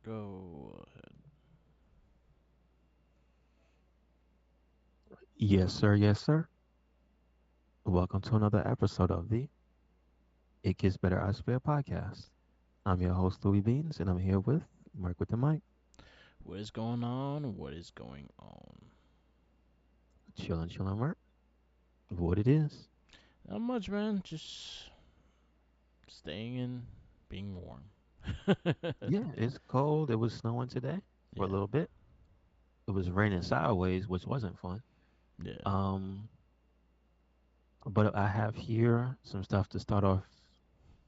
Go ahead. Yes, sir. Yes, sir. Welcome to another episode of the It Gets Better I Swear podcast. I'm your host, Louis Beans, and I'm here with Mark with the mic. What is going on? What is going on? Chillin', chillin', Mark. What it is. Not much, man. Just staying in, being warm. Yeah, it's cold. It was snowing today for a Yeah, little bit. It was raining sideways, which wasn't fun. yeah. Um, but I have here some stuff to start off.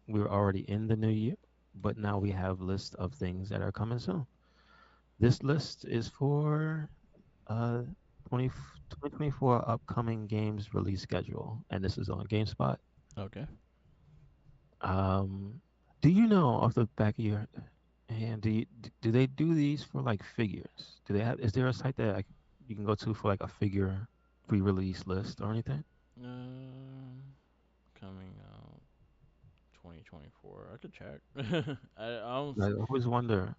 We're already in the new year, but now we have lists of things that are coming soon. This list is for Uh, 20, 2024 upcoming games release schedule, and this is on GameSpot. Okay. Um, do you know off the back of your hand, do they do these for like figures? Do they have? Is there a site that you can go to for like a figure pre-release list or anything? Coming out 2024. I could check. I don't. I always wonder,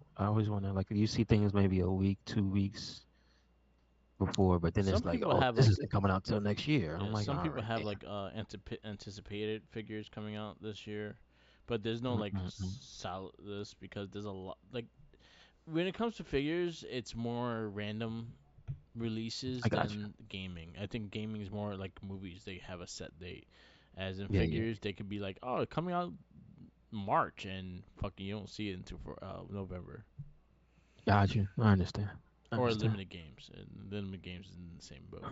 like you see things maybe a week, 2 weeks before, but then Some it's like, people oh, have this like isn't coming out till next year. I'm yeah. like, Some all people right, have damn. like anticipated figures coming out this year, but there's no like Mm-mm-mm. solid list because there's a lot like when it comes to figures, it's more random releases I got you. than gaming. I think gaming is more like movies. They have a set date. As in Yeah, yeah. figures, they could be like, oh, coming out March, and fucking you don't see it until for November. Got you. I understand. I Or understand. limited games, and limited games is in the same boat.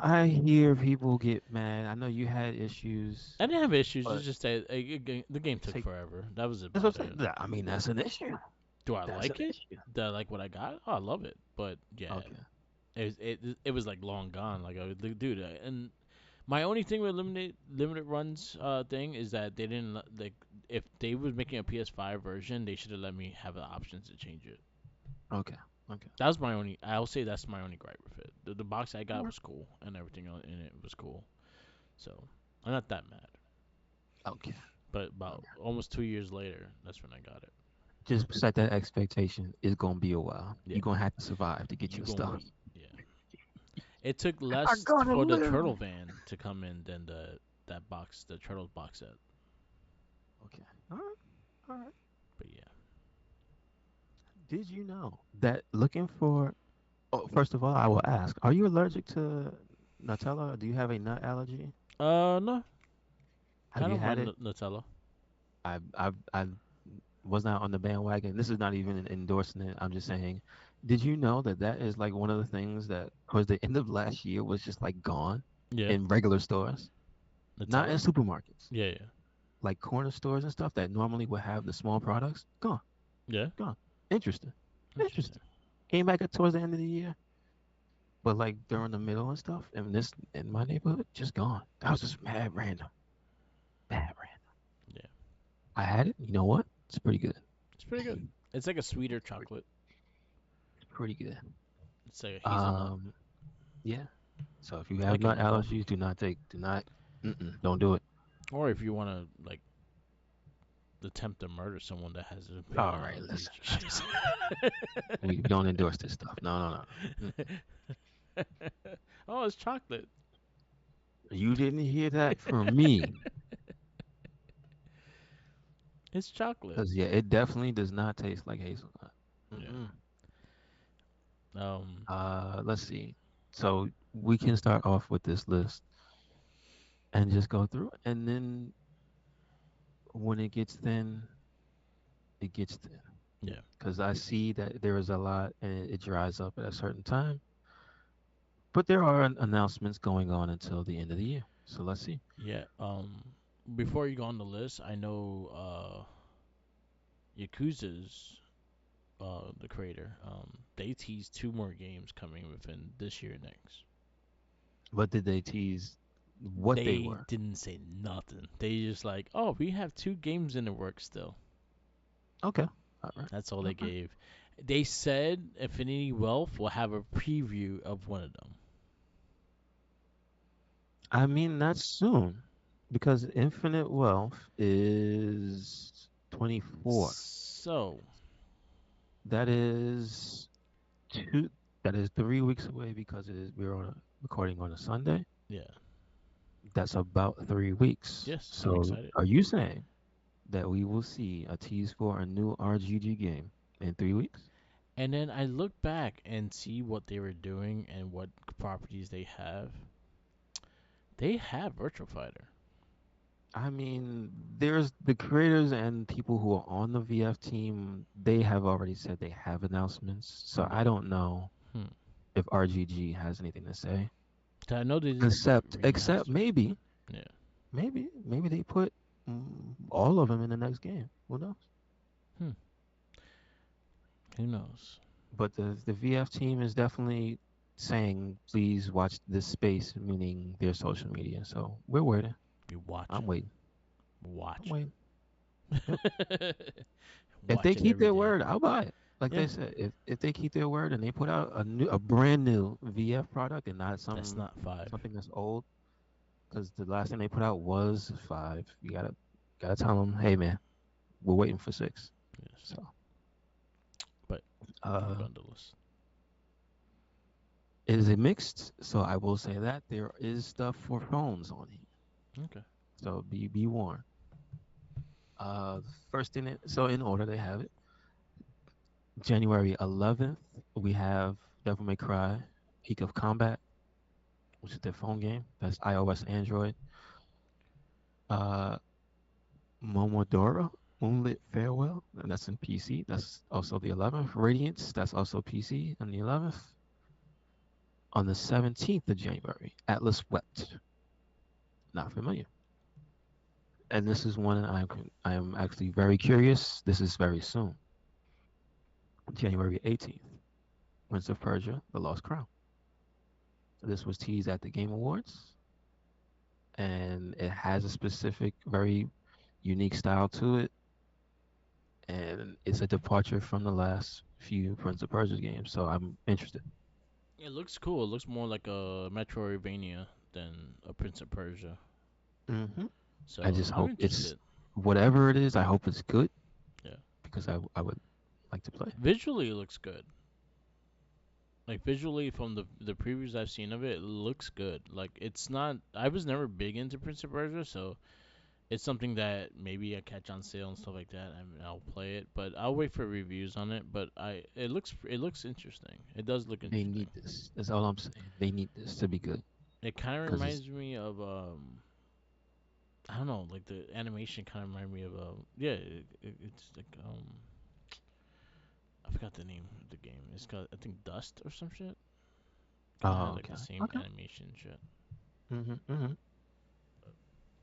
I hear people get mad. I know you had issues, I didn't have issues. It's but just that the game took take forever. That was that's about what I'm it. saying. I mean, that's an issue. Do I That's an like it? issue. Do I like what I got? Oh, I love it. But yeah, Okay. it was like long gone. Like dude, and my only thing with limited runs thing is that they didn't like if they was making a PS5 version, they should have let me have the options to change it. Okay. Okay. That was my only. I'll say that's my only gripe with it. The box I got Alright. was cool and everything in it was cool, so I'm not that mad. Okay. But about Okay. almost 2 years later, that's when I got it. Just set that expectation. It's gonna be a while. Yeah, You're gonna have to survive to get you your gon' stuff. yeah. It took I less gotta for the turtle live. van to come in than that box, the turtles box set. Okay. All right. All right. But yeah. Did you know that looking for? Oh, first of all, I will ask: are you allergic to Nutella? Do you have a nut allergy? No, Have I you don't had mind it? Nutella. I was not on the bandwagon. This is not even an endorsement. I'm just saying, did you know that that is like one of the things that towards the end of last year was just like gone Yeah, in regular stores, not in Nutella. supermarkets, Yeah, yeah, like corner stores and stuff that normally would have the small products. Gone, yeah. gone. Interesting, Interesting. interesting. Came back at towards the end of the year, but like during the middle and stuff, and this in my neighborhood, just gone. That was just mad random, mad random. Yeah, I had it. You know what? It's pretty good. it's pretty good. It's like a sweeter It's pretty, chocolate. it's pretty good. It's like a hazelnut. Um, yeah. So if you I have like it nut like that. allergies, do not, don't do it. Or if you want to like attempt to murder someone that has a big All right, allergy. listen, listen. We don't endorse this stuff. No, no, no, no. Oh, it's chocolate. You didn't hear that from me, It's chocolate. because yeah, it definitely does not taste like hazelnut. Yeah. Mm-mm. Um. Let's see. So we can start off with this list and just go through, it. And then when it gets thin, it gets thin. Yeah. Because I see that there is a lot and it dries up at a certain time. But there are announcements going on until the end of the year. So let's see. Yeah. Before you go on the list, I know Yakuza's the creator. They teased two more games coming within this year and next. What did they tease? What they They were? didn't say nothing. They just like, oh, we have two games in the works still. Okay. All right. That's all All they right. gave. They said Infinity Wealth will have a preview of one of them. I mean, that's soon because Infinite Wealth is 24. So, That is two. That is 3 weeks away because it is we're on a, recording on a Sunday. yeah. That's about 3 weeks. Yes, I'm So, excited. are you saying that we will see a tease for a new RGG game in 3 weeks? And then I look back and see what they were doing and what properties they have. They have Virtual Fighter. I mean, there's the creators and people who are on the VF team. They have already said they have announcements. So I Yeah. don't know Hmm. if RGG has anything to say. 'Cause I know they did the Except remaster. Yeah. maybe they put all of them in the next game. Who knows? Hmm. Who knows? But the VF team is definitely saying, please watch this space, meaning their social media. So we're waiting. Be I'm watching. waiting. I'm Watching. waiting. Yep. If they Watch it keep every their day. word, I'll buy it. Like Yeah. they said, if they keep their word and they put out a brand new VF product and not That's not 5. something that's old, because the last thing they put out was 5. You gotta tell them, hey man, we're waiting for 6. Yes. So But uh, regardless. it is a mixed. So I will say that there is stuff for phones on here. Okay. So be warned. Uh, first in it. So in order they have it. January 11th, we have Devil May Cry, Peak of Combat, which is their phone game. That's iOS, Android. Uh, Momodora, Moonlit Farewell, and that's in PC. That's also the 11th. Radiance, that's also PC on the 11th. On the 17th of January, Atlas Wept. Not familiar. And this is one I am actually very curious. This is very soon. January 18th, Prince of Persia, The Lost Crown. So this was teased at the Game Awards, and it has a specific, very unique style to it, and it's a departure from the last few Prince of Persia games. So I'm interested. It looks cool. It looks more like a Metroidvania than a Prince of Persia. hmm I So just I'm hope it's interested. whatever it is. I hope it's good Yeah. because I would like to play. Visually, it looks good. Like visually, from the previews I've seen of it, it looks good. Like it's not. I was never big into Prince of Persia, so it's something that maybe I catch on sale and stuff like that, and I'll play it. But I'll wait for reviews on it. But it looks interesting. It does look They interesting. need this. That's all I'm saying. They need this to be good It kind of because it's reminds me of I don't know, like the animation kind of remind me of yeah, it's like I forgot the name of the game. It's called I think Dust or some shit. Kind of had oh like okay the same okay. animation shit. hmm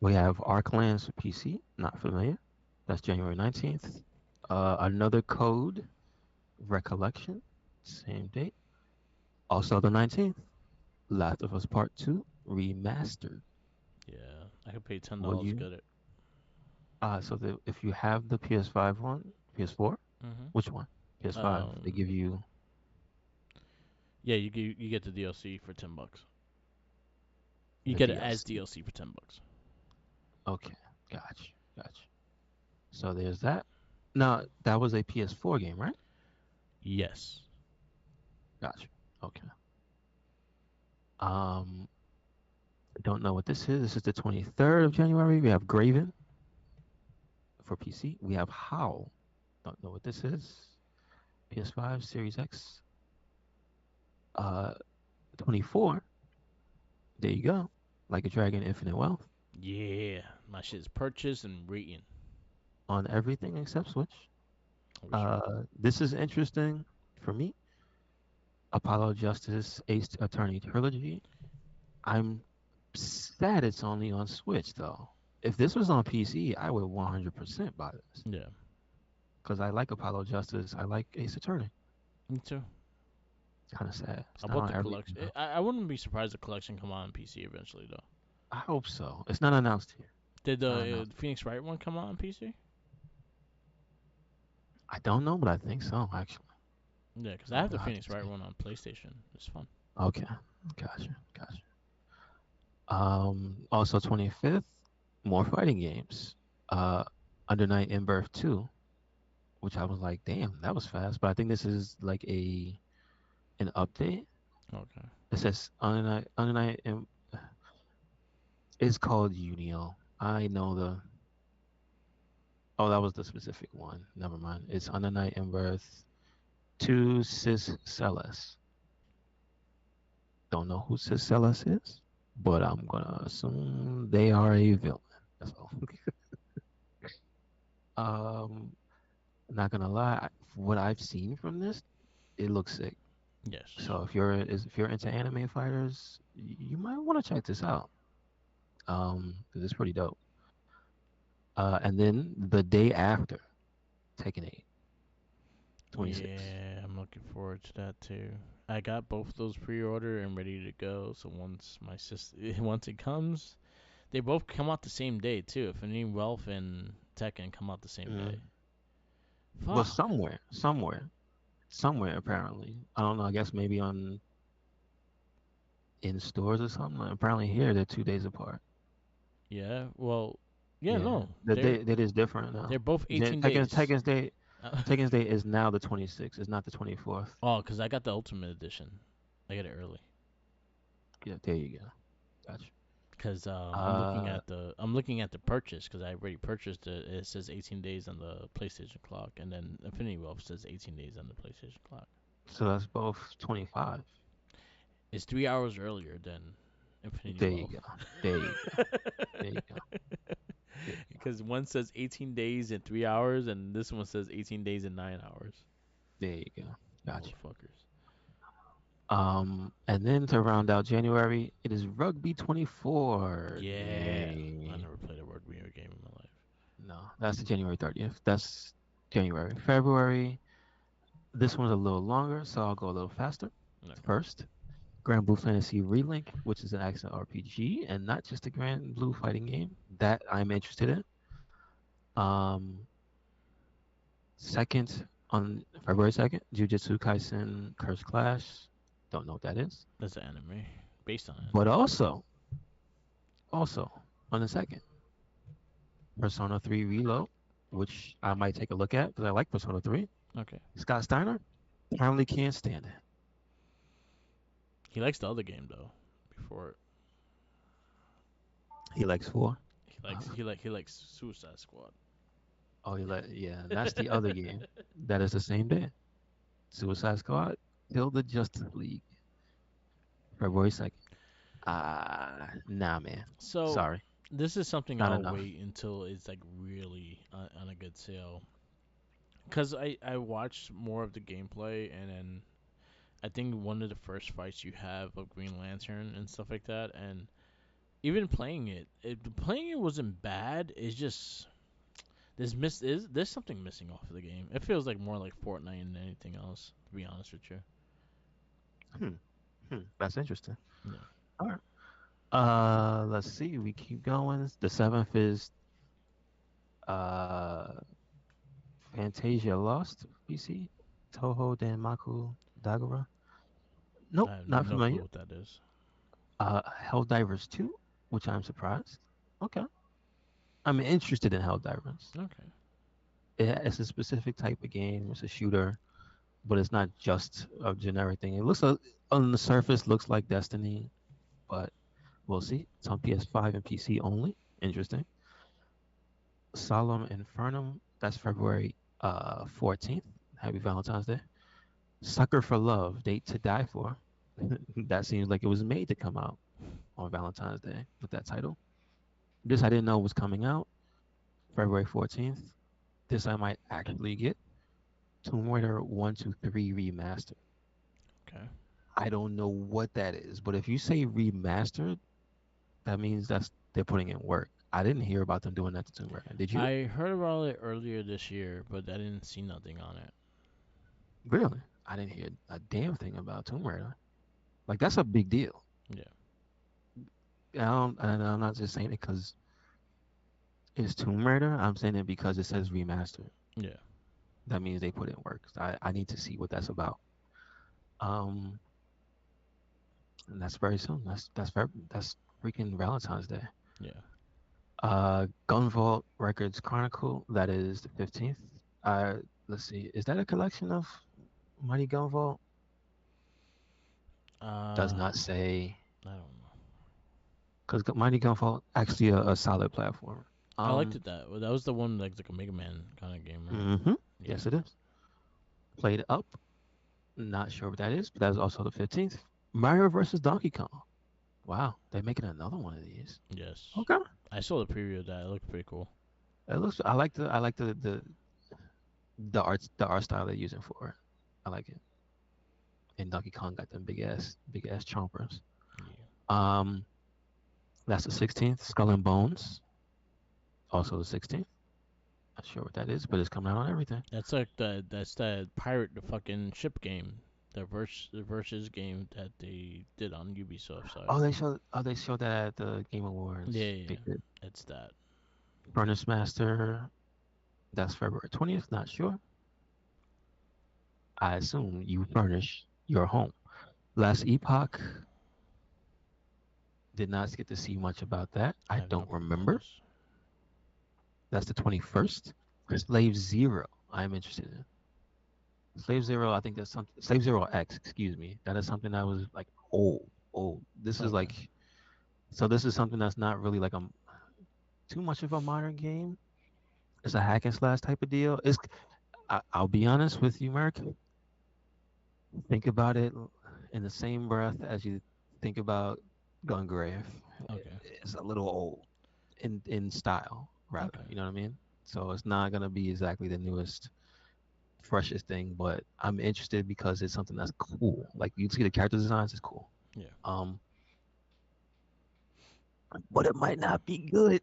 We have Arklands for PC. Not familiar. That's January 19th. Another code, Recollection, same date. Also the 19th, Last of Us Part 2 remastered. Yeah, I could pay ten Will dollars to you? get it. If you have the PS5 one, PS4, Mhm. which one? PS5. They Um. give you. Yeah, you get the DLC for $10. You The get it as DLC. DLC for $10. Okay, gotcha. So there's that. Now that was a PS4 game, right? Yes. Gotcha. Okay. Um, don't know what this is. This is the 23rd of January. We have Graven for PC. We have Howl. Don't know what this is. PS5, Series X. Uh, 24. There you go. Like a Dragon, Infinite Wealth Yeah, my shit's purchased and waiting. on everything except Switch. I wish it was. This is interesting for me. Apollo Justice Ace Attorney Trilogy. I'm sad it's only on Switch though. If this was on PC, I would 100% buy this Yeah, because I like Apollo Justice. I like Ace Attorney. me too. It's kind of sad. I It's not bought on the everything collection. though. I wouldn't be surprised if the collection come out on PC eventually though. I hope so. It's not announced here. Did It's not the announced. Phoenix Wright one come out on PC? I don't know, but I think so actually. Yeah, because I But have the we'll have to Phoenix Wright see. one on PlayStation. It's fun. Okay, gotcha. Also 25th, more fighting games. Uh, Under Night in Birth 2. which I was like, damn, that was fast. But I think this is like a an update. Okay. It says Unite is called Unio. I know the. Oh, that was the specific one. Never mind. It's Unite in Birth to Sis Celes. Don't know who Sis Celes is, but I'm gonna assume they are a villain. That's all. um, not gonna lie, what I've seen from this, it looks sick. Yes. So if you're into anime fighters, you might want to check this out. 'Cause it's pretty dope. And then the day after, Tekken 8, 26. Yeah, I'm looking forward to that too. I got both those pre-order and ready to go. So once my sister, once it comes, they both come out the same day too. Infinity Wealth and Tekken come out the same day. Mm. Well, Fuck. somewhere apparently. I don't know. I guess maybe on in stores or something. Apparently here they're 2 days apart. Yeah. Well. Yeah. Yeah, No. the day that is different now. They're both Yeah, 18 days. Tekken's Day is now the 26th. It's not the 24th. Oh, cause I got the Ultimate Edition. I got it early. Yeah, there you go. Gotcha. Cause Uh, I'm looking at the purchase because I already purchased it. It says 18 days on the PlayStation clock, and then Infinity Wealth says 18 days on the PlayStation clock. so that's both 25. It's 3 hours earlier than Infinity There you Wealth. go. There you go. There you go. There you go. Because one says 18 days and 3 hours, and this one says 18 days and 9 hours. There you go. Gotcha. Motherfuckers. And then to round out January, it is Rugby 24. Yeah. I Yay. never played a word video game in my life. No, that's the January 30th. That's January. February, this one's a little longer, so I'll go a little faster. Okay. First, Grand Blue Fantasy Relink, which is an action RPG and not just a Grand Blue fighting game that I'm interested in. Um, Second, on February 2nd, Jujutsu Kaisen Curse Clash. Don't know what that is. That's an anime. Based on But anime. also on the second, Persona 3 Reload, which I might take a look at because I like Persona 3. Okay. Scott Steiner, apparently can't stand it. He likes the other game though. Before He likes 4. he likes Suicide Squad. Oh, yeah, that's the other game. That is the same day. Suicide Squad, Kill the Justice League, February 2nd. Nah, man. So Sorry. this is something Not I'll enough. wait until it's like really on a good sale. Cause I watched more of the gameplay and then I think one of the first fights you have of Green Lantern and stuff like that, and even playing it wasn't bad. It's just there's something missing off of the game. It feels like more like Fortnite than anything else. To be honest with you. Hmm. That's interesting. Yeah. All right. Let's see. We keep going. The 7th is uh Fantasia Lost PC. Toho Danmaku Dagura. I Nope, have not no clue familiar. what that is. Helldivers 2, which I'm surprised. Okay. I'm interested in Helldivers. Okay. It's a specific type of game. It's a shooter, but it's not just a generic thing. It looks on the surface looks like Destiny, but we'll see. It's on PS5 and PC only. Interesting. Solemn Infernum. That's February 14th. Happy Valentine's Day. Sucker for Love. Date to Die For. That seems like it was made to come out on Valentine's Day with that title. This I didn't know was coming out February 14th. This I might actually get. Tomb Raider 1, 2, 3 Remastered. Okay. I don't know what that is, but if you say remastered, that means they're putting in work. I didn't hear about them doing that to Tomb Raider. Did you? I heard about it earlier this year, but I didn't see nothing on it. Really? I didn't hear a damn thing about Tomb Raider. Like that's a big deal. Yeah. And I'm not just saying it because it's Tomb Raider. I'm saying it because it says remastered. Yeah. That means they put in work. I need to see what that's about. Um, and that's very soon. That's freaking Valentine's Day. Yeah. Gunvault Records Chronicle. That is the 15th. let's see. Is that a collection of Mighty Gun Vault? Does Uh, not say. I don't know. Because Mighty Gun Vault actually a solid platform. I liked Um. it that. That was the one like a Mega Man kind of game, right? Mm-hmm. Yeah. Yes, it is. Played up. Not sure what that is, but that is also the 15th. Mario versus Donkey Kong. Wow, they're making another one of these. Yes. Okay. I saw the preview of that. It looked pretty cool. It looks. I like the art style they're using for it. I like it. And Donkey Kong got them big ass chompers. Yeah. Um, that's the 16th. Skull and Bones, also the 16th. Not sure what that is, but it's coming out on everything. That's like that's that pirate the fucking ship game. The versus game that they did on Ubisoft side. Oh, they showed that at the Game Yeah, Awards. yeah. They did. It's that. Furnace Master. That's February 20th. Not sure. I assume you furnish your home. Last Epoch did not get to see much about that. I I have not don't played remember. this. That's the 21st. Slave Zero. I'm interested in. Slave Zero. I think that's something. Slave Zero X. Excuse me. That is something that was like old, old. This is Okay. like. So this is something that's not really like a too much of a modern game. It's a hack and slash type of deal. I'll be honest with you, Mark. Think about it in the same breath as you think about Gungrave. Okay. It's a little old in style, rather. Okay. You know what I mean? So it's not gonna be exactly the newest, freshest thing, but I'm interested because it's something that's cool. Like you see the character designs is cool. Yeah. Um, but it might not be good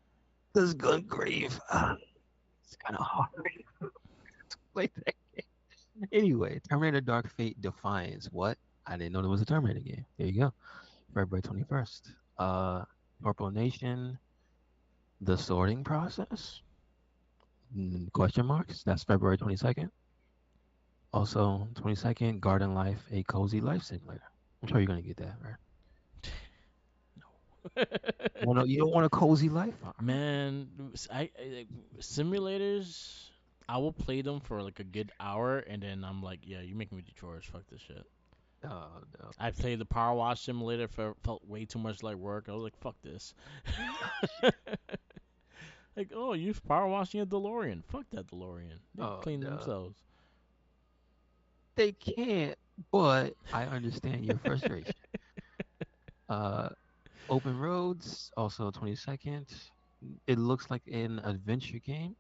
because Gungrave, it's kind of hard to play that game. Anyway, Terminator Dark Fate Defiance. What? I didn't know there was a Terminator game. There you go. February 21st. Purple Nation, The Sorting Process? Question marks. That's February 22nd. Also, 22nd, Garden Life, a cozy life simulator. I'm sure you're gonna get that, right? You don't want a cozy life? All right. Man, like, simulators. I will play them for like a good hour, and then I'm like, yeah, you making me do chores. Fuck this shit. Oh no. I played the Power Wash Simulator. Felt way too much like work. I was like, fuck this. Like, oh, you power washing a DeLorean. Fuck that DeLorean. They can Oh clean no. themselves. They can't, but I understand your frustration. Uh, Open Roads, also 22nd. It looks like an adventure game.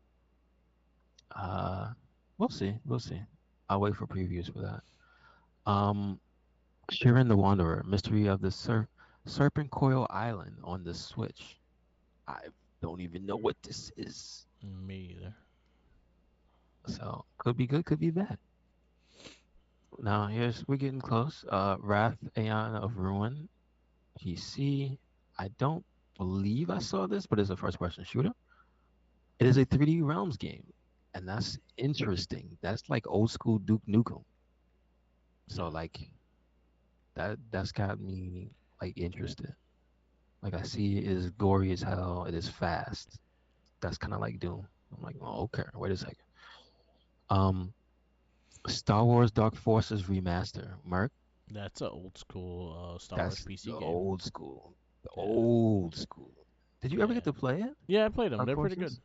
Uh, we'll see. We'll see. I'll wait for previews for that. Um, Shiren the Wanderer, Mystery of the Serpent Coil Island on the Switch. I don't even know what this is. Me either. So could be good, could be bad. Now here's we're getting close. Wrath Aeon of Ruin, PC. I don't believe I saw this, but it's a first-person shooter. It is a 3D Realms game, and that's interesting. That's like old school Duke Nukem. So Yeah. like that's got me like interested. Like I see it is gory as hell. It is fast. That's kind of like Doom. I'm like, oh, okay. Wait a second. Um, Star Wars Dark Forces remaster. Merc. That's an old school Star Wars That's PC the game. old school. The Yeah. old school. Did you ever get Yeah. to play it? Yeah, I played them. Dark They're pretty good. Forces.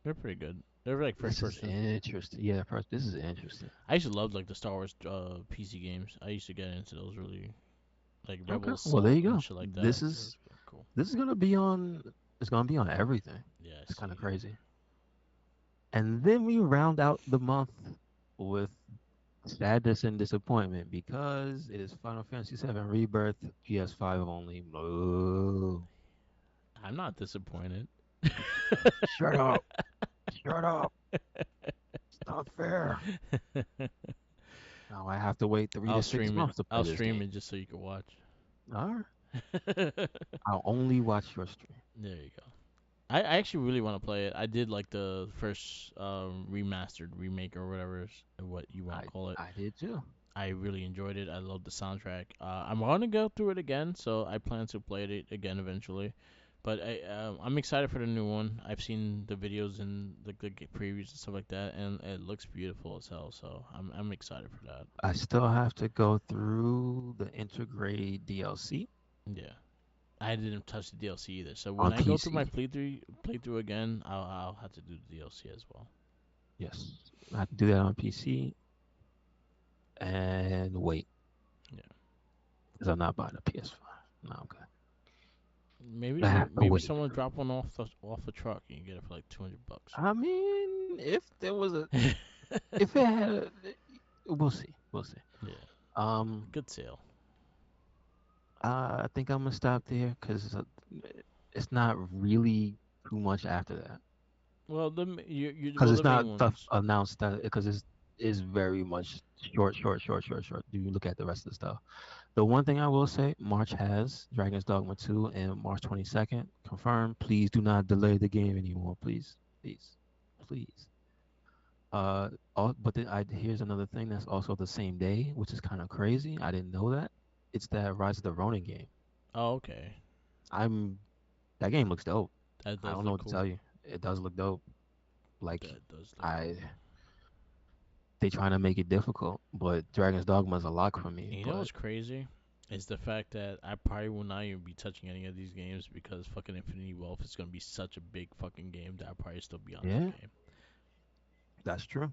They're pretty good. They're like first This is person. interesting. Yeah, first. This is interesting. I used to love like the Star Wars PC games. I used to get into those really like Okay. Rebel Well, there Assault you and go. shit like that. This It is was really cool. this is gonna be on. It's gonna be on everything. Yeah, I It's kind of see. crazy. And then we round out the month with sadness and disappointment because it is Final Fantasy VII Rebirth PS5 only. Boo. I'm not disappointed. Shut up. Shut up. It's not fair. Now I have to wait 3 to 6 months to play I'll this stream game. it just so you can watch. All right. There I'll only watch your stream. you go. I actually really want to play it. I did like the first remastered remake or whatever what you want I to call it. I did too. I really enjoyed it. I love the soundtrack. I'm gonna go through it again, so I plan to play it again eventually. But I'm excited for the new one. I've seen the videos and the previews and stuff like that, and it looks beautiful as hell. So I'm excited for that. I still have to go through the Intergrade DLC Yeah, I didn't touch the DLC either. So when on I go through my PC. playthrough again, I'll have to do the DLC as well. Yes, I have to do that on PC and wait Yeah, because I'm not buying a PS5. No, okay. maybe I have to maybe wait. someone drop one off the truck and you get it for like 200 bucks. I mean, if there was a, if it had, we'll see. We'll see. Yeah, Um, good sale. I think I'm gonna stop there because it's not really too much after that. Well, you Because well it's the main not stuff ones. announced that because it's is very much short, short, short, short, short. Do you look at the rest of the stuff? The one thing I will say, March has Dragon's Dogma 2 and March 22nd confirmed. Please do not delay the game anymore, please, please, please. Uh, but then here's another thing that's also the same day, which is kind of crazy. I didn't know that. It's that Rise of the Ronin game. Oh, okay, I'm That game looks dope. that I does don't know look what to cool. tell you. It does look dope. Like That does look I cool. they trying to make it difficult, but Dragon's Dogma is a lock for me. And you know But what's crazy? Is the fact that I probably will not even be touching any of these games because fucking Infinity Wealth is gonna be such a big fucking game that I'll probably still be on that yeah, game. that's true.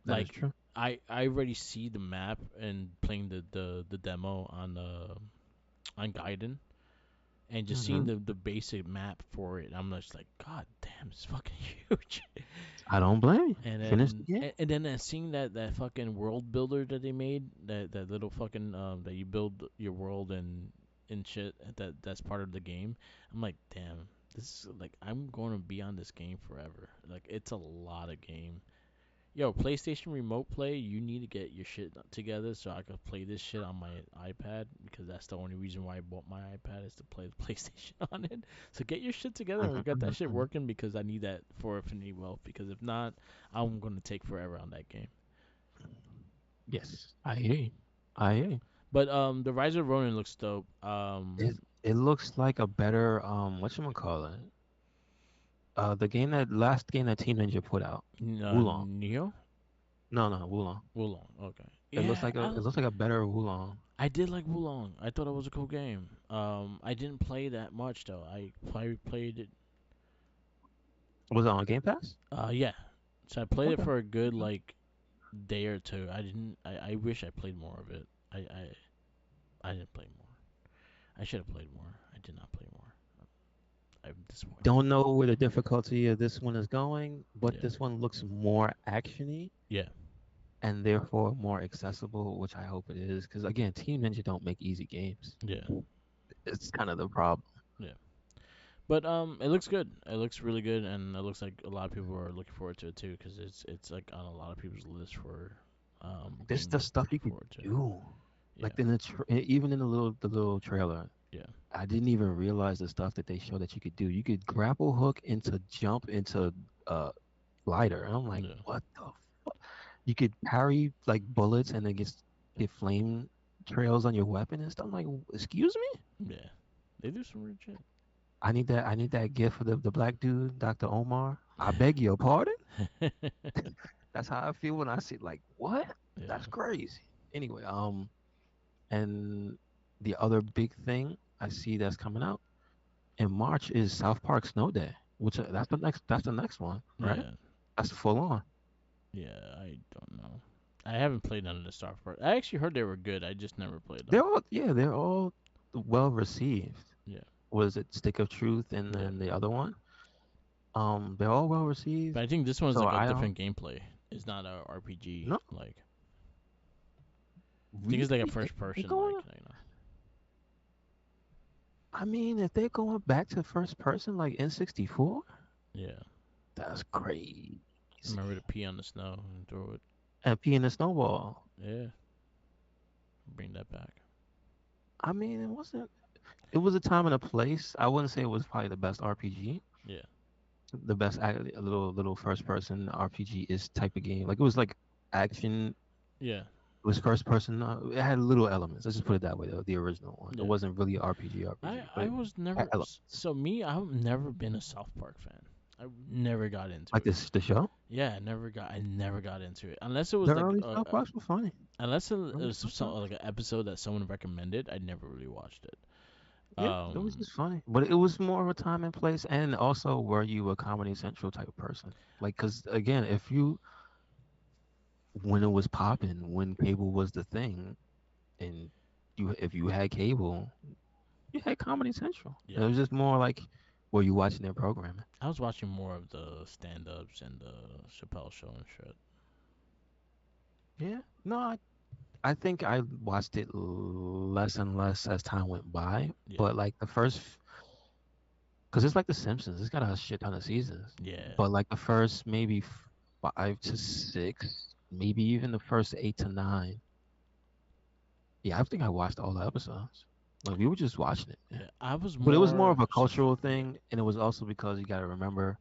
That is Like true. I already see the map and playing the demo on Gaiden and just seeing Hmm. the basic map for it. I'm just like, God damn, it's fucking huge. I don't blame you. And Finish the then game. seeing that fucking world builder that they made, that little fucking that you build your world and shit, that's part of the game. I'm like, damn, this is like I'm going to be on this game forever. Like it's a lot of game. Yo, PlayStation Remote Play, you need to get your shit together so I can play this shit on my iPad because that's the only reason why I bought my iPad is to play the PlayStation on it. So get your shit together and get that shit Mhm. working because I need that for Infinity Wealth because if not, I'm gonna take forever on that game. Yes, I hear you. I hear you. But the Rise of Ronin looks dope. It looks like a better whatchamacallit. The game that last game that Team Ninja put out, Wulong. Neo No, no, Wulong. Wulong. Okay. It looks like a better Wulong. I did like Wulong. I thought it was a cool game. I didn't play that much though. I probably played it. Was it on Game Pass? Yeah. So I played it Okay. for a good like day or two. I didn't. I wish I played more of it. I didn't play more. I should have played more. I did not play more. I'm disappointed. Don't know where the difficulty of this one is going, but Yeah. this one looks more actiony Yeah. and therefore more accessible, which I hope it is. Because again, Team Ninja don't make easy games. Yeah. It's kind of the problem. Yeah. But it looks good. It looks really good, and it looks like a lot of people are looking forward to it too, because it's like on a lot of people's list for There's games the they're stuff you looking could forward to. do, Yeah. like even in the little trailer. Yeah. I didn't even realize the stuff that they showed that you could do. You could grapple hook into jump into uh glider, and I'm like, Yeah. what the fuck? You could parry like bullets and then get flame trails on your weapon and stuff. I'm like, excuse me? Yeah. They do some weird shit. I need that gift for the black dude, Dr. Omar. I beg your pardon? That's how I feel when I see like what? That's Yeah. crazy. Anyway, and the other big thing I see that's coming out in March is South Park Snow Day, which that's the next one, right? Yeah. That's full on. Yeah. I don't know. I haven't played none of the Star Wars. I actually heard they were good. I just never played them. They're all well received. Yeah. Was it Stick of Truth and Yeah. then the other one? They're all well But received. I think this one's So like a I don't different gameplay. It's not a RPG. no Like I think it's like a really first they person. going. I mean, if they're going back to first person like N64, Yeah. that's crazy. Remember to pee on the snow and throw it. And P in the snowball. Yeah. Bring that back. I mean, it wasn't. It was a time and a place. I wouldn't say it was probably the best RPG. Yeah. The best a little first person RPG is type of game. Like it was like action, Yeah. was first person. It had little elements. Let's just put it that way. Though the original one, it Yeah. wasn't really RPG, but I it was had never elements. so me. I've never been a South Park fan. I never got into Like it. this, the show. Yeah, I never got into it unless it The was like early South Parks were funny. unless it Early was South some, Parks. like an episode that someone recommended. I never really watched it. Yeah, it was Um, just funny, but it was more of a time and place, and also were you a Comedy Central type of person? Like, cause again, if you when it was popping, when cable was the thing, and you if you had cable, you had Comedy Central. It yeah, was just more like, were you watching their programming? I was watching more of the stand-ups and the Chappelle show and shit. Yeah, no, I think I watched it less and less as time went by, Yeah, but like the first, cause it's like The Simpsons, it's got a shit ton of seasons, yeah, but like the first maybe 5 to 6, maybe even the first 8 to 9. Yeah, I think I watched all the episodes. Like we were just watching it, yeah. yeah. I was But it was more more of a Simpson. cultural Yeah, thing, and it was also because you got to remember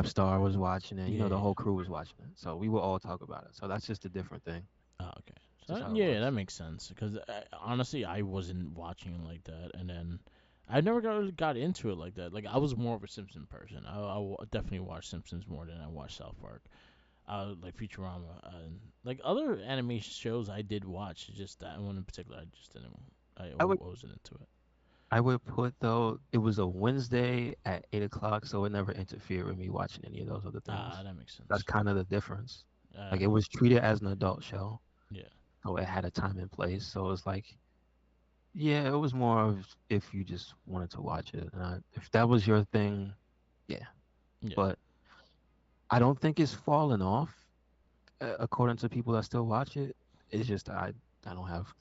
Star was watching it. yeah, The yeah. whole crew was watching it, so we would all talk about it. So that's just a different thing. Oh, okay. Just So how it yeah, that works. makes sense. Because honestly, I wasn't watching it like that, and then I never got into it like that. Like I was more of a Simpson person. Definitely watched Simpsons more than I watched South Park. Like Futurama, and like other animation shows I did watch. Just that one in particular, I just didn't. I would wasn't into it. I would put though it was a Wednesday at 8 o'clock, so it never interfered with me watching any of those other Ah, things. that makes That's sense. kind of the difference. Like Uh, it was treated as an adult show, yeah, so it had a time and place. So it's like, yeah, it was more of if you just wanted to watch it, and if that was your thing, yeah. yeah, But I don't think it's fallen off, according to people that still watch it. It's just I don't have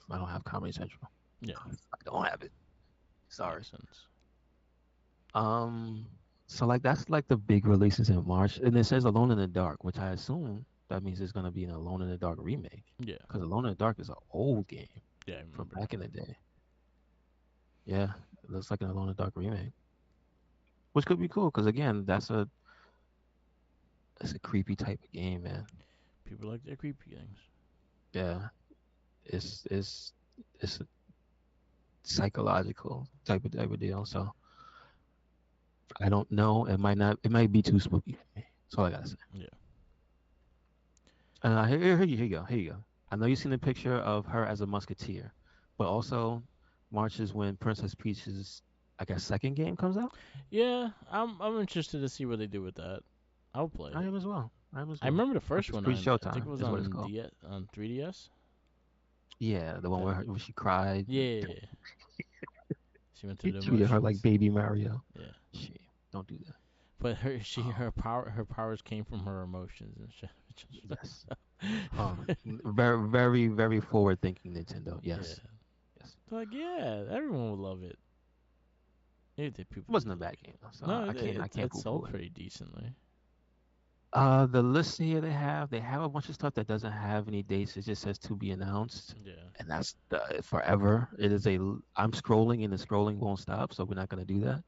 Comedy Central. yeah. I don't have it. Sorry. Makes sense. Um, so like that's like the big releases in March, and it says Alone in the Dark, which I assume that means it's gonna be an Alone in the Dark remake, Yeah, because Alone in the Dark is an old game yeah. I from remember back in that. the day. Yeah, it looks like an Alone in the Dark remake, which could be cool, because again, that's a creepy type of game, man. People like their creepy things. Yeah, it's it's it's a psychological type of deal. So I don't know. It might not. It might be too spooky for me. That's all I gotta say. Yeah. Here you go. Here you go. I know you've seen the picture of her as a musketeer, but also March is when Princess Peach's, I guess, second game comes out. Yeah, I'm interested to see what they do with that. I'll play I it. am as well. I am as I well. remember the Which first is one Free on. I think it Showtime, was is what it's on called. DS on 3DS. Yeah, the one Yeah. where she cried. Yeah. She went through He the treated her like emotions. baby Mario. Yeah. Shit, don't do that. But Um, her powers came from her emotions and shit. yes. Very, very, very forward-thinking Nintendo. Yeah. Yes, yes. Like yeah, everyone would love it. It did It people wasn't did a love bad it. game though, so No, I can't it poo-poo sold it. pretty decently. The list here they have a bunch of stuff that doesn't have any dates. It just says to be announced, Yeah. and that's forever. It is I'm scrolling and the scrolling won't stop, so we're not gonna do that.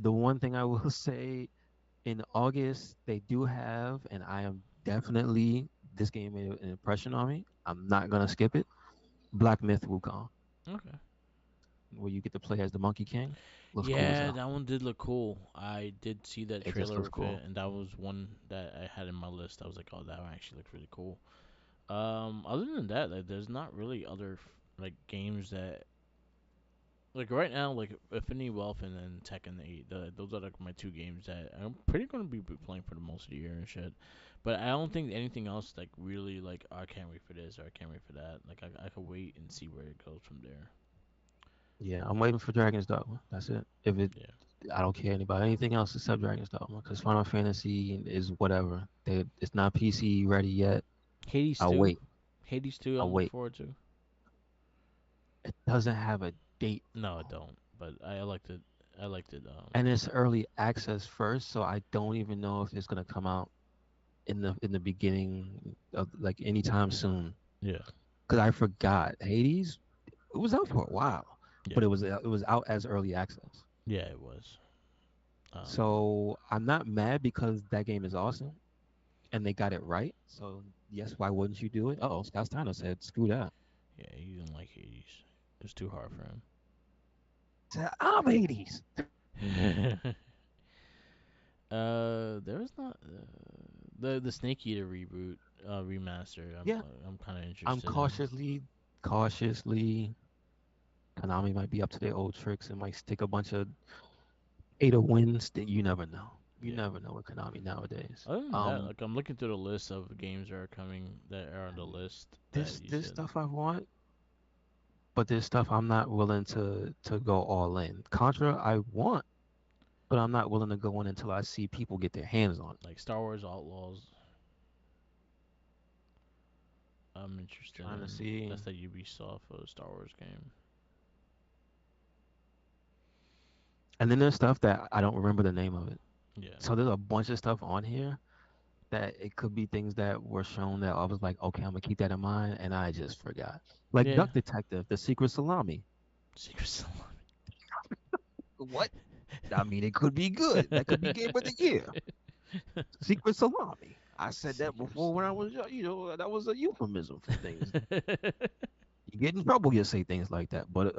The one thing I will say in August they do have, and I am definitely this game made an impression on me. I'm not gonna skip it. Black Myth Wukong, Okay. where you get to play as the Monkey King, looks cool as Yeah, hell. that one did look cool. I did see that It just trailer looks with it, cool. and that was one that I had in my list. I was like, oh, that one actually looks really cool. Other than that, like, there's not really other like games that like right now, like Affinity Wealth and then Tekken 8. Those are like my two games that I'm pretty gonna be playing for the most of the year and shit. But I don't think anything else like really like oh, I can't wait for this or I can't wait for that. Like I could wait and see where it goes from there. Yeah, I'm waiting for Dragon's Dogma. That's it. If it Yeah, I don't care about anything else except Dragon's Dogma because Final Fantasy is whatever. It's not PC ready yet. Hades I'll 2. wait. Hades 2. I'll I'm looking wait. forward to. It doesn't have a date, No, I though. don't. But I liked it. I liked it. And it's early access first, so I don't even know if it's gonna come out in the beginning of like anytime soon. Yeah, Because I forgot Hades. It was out for a while, yeah, but it was out as early access. yeah. It was. Um, So I'm not mad because that game is awesome. and they got it right. So yes, why wouldn't you do it? Oh, Scott Steiner said, "Screw that." Yeah, he didn't like Hades. It was too hard for He said, "I'm 80s." him. There was not the Snake Eater reboot, remaster. Yeah, I'm kind of I'm interested in. cautiously. Konami might be up to their old tricks and might stick a bunch of Ada wins. That you never know. You Yeah. never know with Konami nowadays. Other than that, like I'm looking through the list of games that are coming that are on the list that you This said. stuff I want, but there's stuff I'm not willing to go all in. Contra I want, but I'm not willing to go in until I see people get their hands on it. Like Star Wars Outlaws, I'm interested Trying to in. see. That's the Ubisoft Star Wars game. And then there's stuff that I don't remember the name of it. Yeah. So there's a bunch of stuff on here that it could be things that were shown that I was like, okay, I'm gonna keep that in mind, and I just forgot. Like Yeah. Duck Detective, The Secret Salami. Secret Salami. What? I mean, it could be good. That could be game of the year. Secret Salami. I said that Secret before when I was, that was a euphemism for things. Salami. You get in trouble, you say things like that. But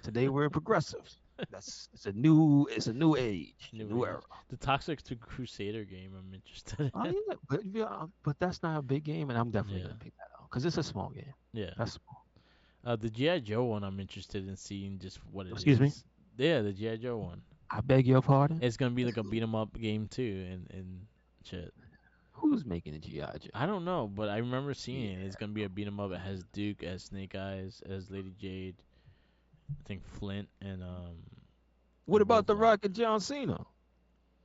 today we're progressive. It's a new age, a New new era. Age. The Toxic to Crusader game. I'm interested Oh in. yeah, but that's not a big game, and I'm definitely Yeah. gonna pick that out because it's a small game. Yeah. That's small. The GI Joe one. I'm interested in seeing just what it Excuse me. is. Yeah, the GI Joe one. I beg your pardon. It's gonna be like a beat 'em up game too, and shit. Who's making a GI Joe? I don't know, but I remember seeing it. Yeah. It's gonna be a beat 'em up. It has Duke as Snake Eyes, as Lady Jade. I think Flint What and about The Roadblock. Rock and John Cena?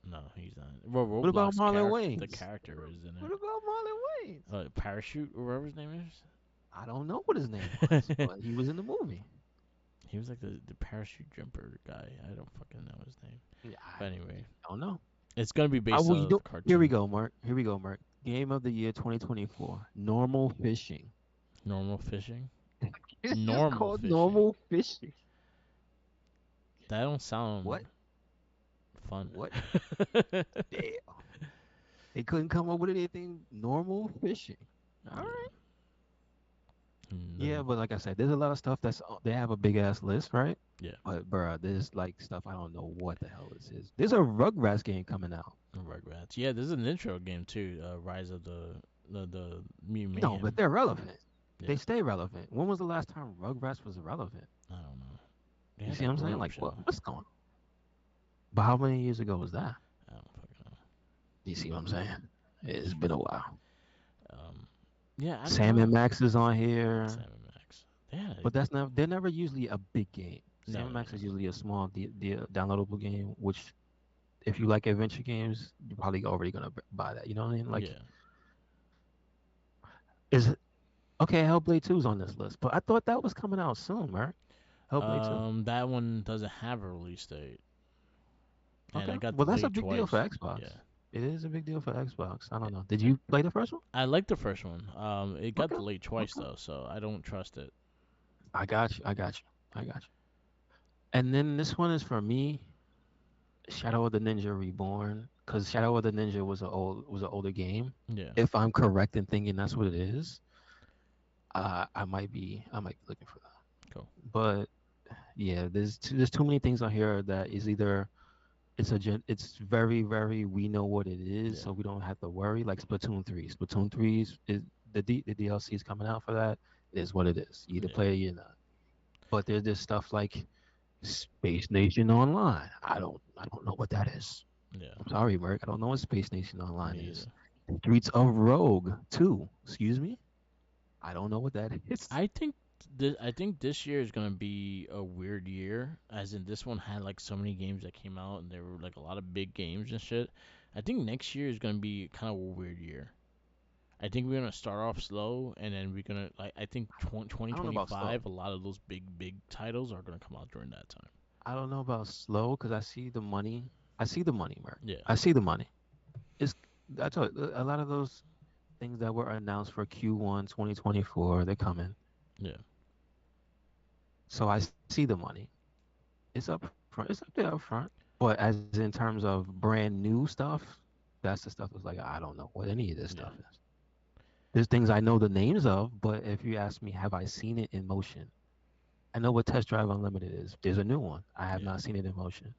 No, he's not. Well, What about Roadblock's Marlon the Wayans? character is in What it. about Marlon Wayans? Parachute or whatever his name I don't know what his name was, is. but he was in the movie. He was like the parachute jumper guy. I don't fucking know his name. Yeah, But anyway, I don't know. it's gonna be I based will. off You of do. Here we cartoon. go, Mark. Here we go, Mark. Game of the year 2024. Normal fishing. Normal fishing. It's just Normal called fishing. normal fishing. That don't sound What? fun. What? Damn. They couldn't come up with anything normal fishing. All right. Yeah. Yeah, but like I said, there's a lot of stuff they have a big ass list, right? Yeah. But bruh, there's like stuff I don't know what the hell this is. There's a Rugrats game coming out. Rugrats. Yeah, there's an intro game too. Rise of the No, but Mayhem. they're relevant. Yeah. They stay relevant. When was the last time Rugrats was relevant? I don't know. They You had see that what I'm grown saying? up Like show. what's going on? But how many years ago was that? I don't fucking know. You see what I'm saying? It's been a while. Um, yeah, I don't Sam and know. Max is on here, Sam and Max. Yeah, but they're never usually a big game. Sam no, and Max is usually a small downloadable game, which if you like adventure games, you're probably already gonna buy that. You know what I mean? Like, yeah. is okay. Hellblade 2 is on this list, but I thought that was coming out soon, right? Hellblade 2. That one doesn't have a release date, and Okay, I got well that's a delayed big deal for twice. Xbox. Yeah, It is a big deal for Xbox. I don't know. Did you play the first one? I like the first one. It got Okay, delayed twice okay. though, so I don't trust it. I got you. I got you. I got you. And then this one is for me, Shadow of the Ninja Reborn, because Shadow of the Ninja was an older game. Yeah, If I'm correct in thinking that's what it is, I might be looking for that. cool. But yeah, there's too many things on here that is either it's very very we know what it is, Yeah, so we don't have to worry. Like Splatoon 3. Splatoon 3 is the DLC is coming out for that. It is what it is. You either yeah, play it or you're not. But there's this stuff like Space Nation Online. I don't know what that is. yeah. I'm sorry, Merc. I don't know what Space Nation Online Me is. either. Streets of Rogue 2. Excuse me. I don't know what that is. I think this year is gonna be a weird year, as in this one had like so many games that came out, and there were like a lot of big games and shit. I think next year is gonna be kind of a weird year. I think we're gonna start off slow, and then we're gonna like I think I don't know about slow. 2025 a lot of those big titles are gonna come out during that time. I don't know about slow because I see the money. I see the money, Merc. Yeah, I see the money. It's I told you, a lot of those things that were announced for Q1 2024, they're coming. yeah, So I see the money. It's up front. It's up there up front. But as in terms of brand new stuff, That's the stuff that's like I don't know what any of this Yeah. stuff is. There's things I know the names of, but if you ask me, have I seen it in motion? I know what Test Drive Unlimited is. There's a new one. I have Yeah. not seen it in motion.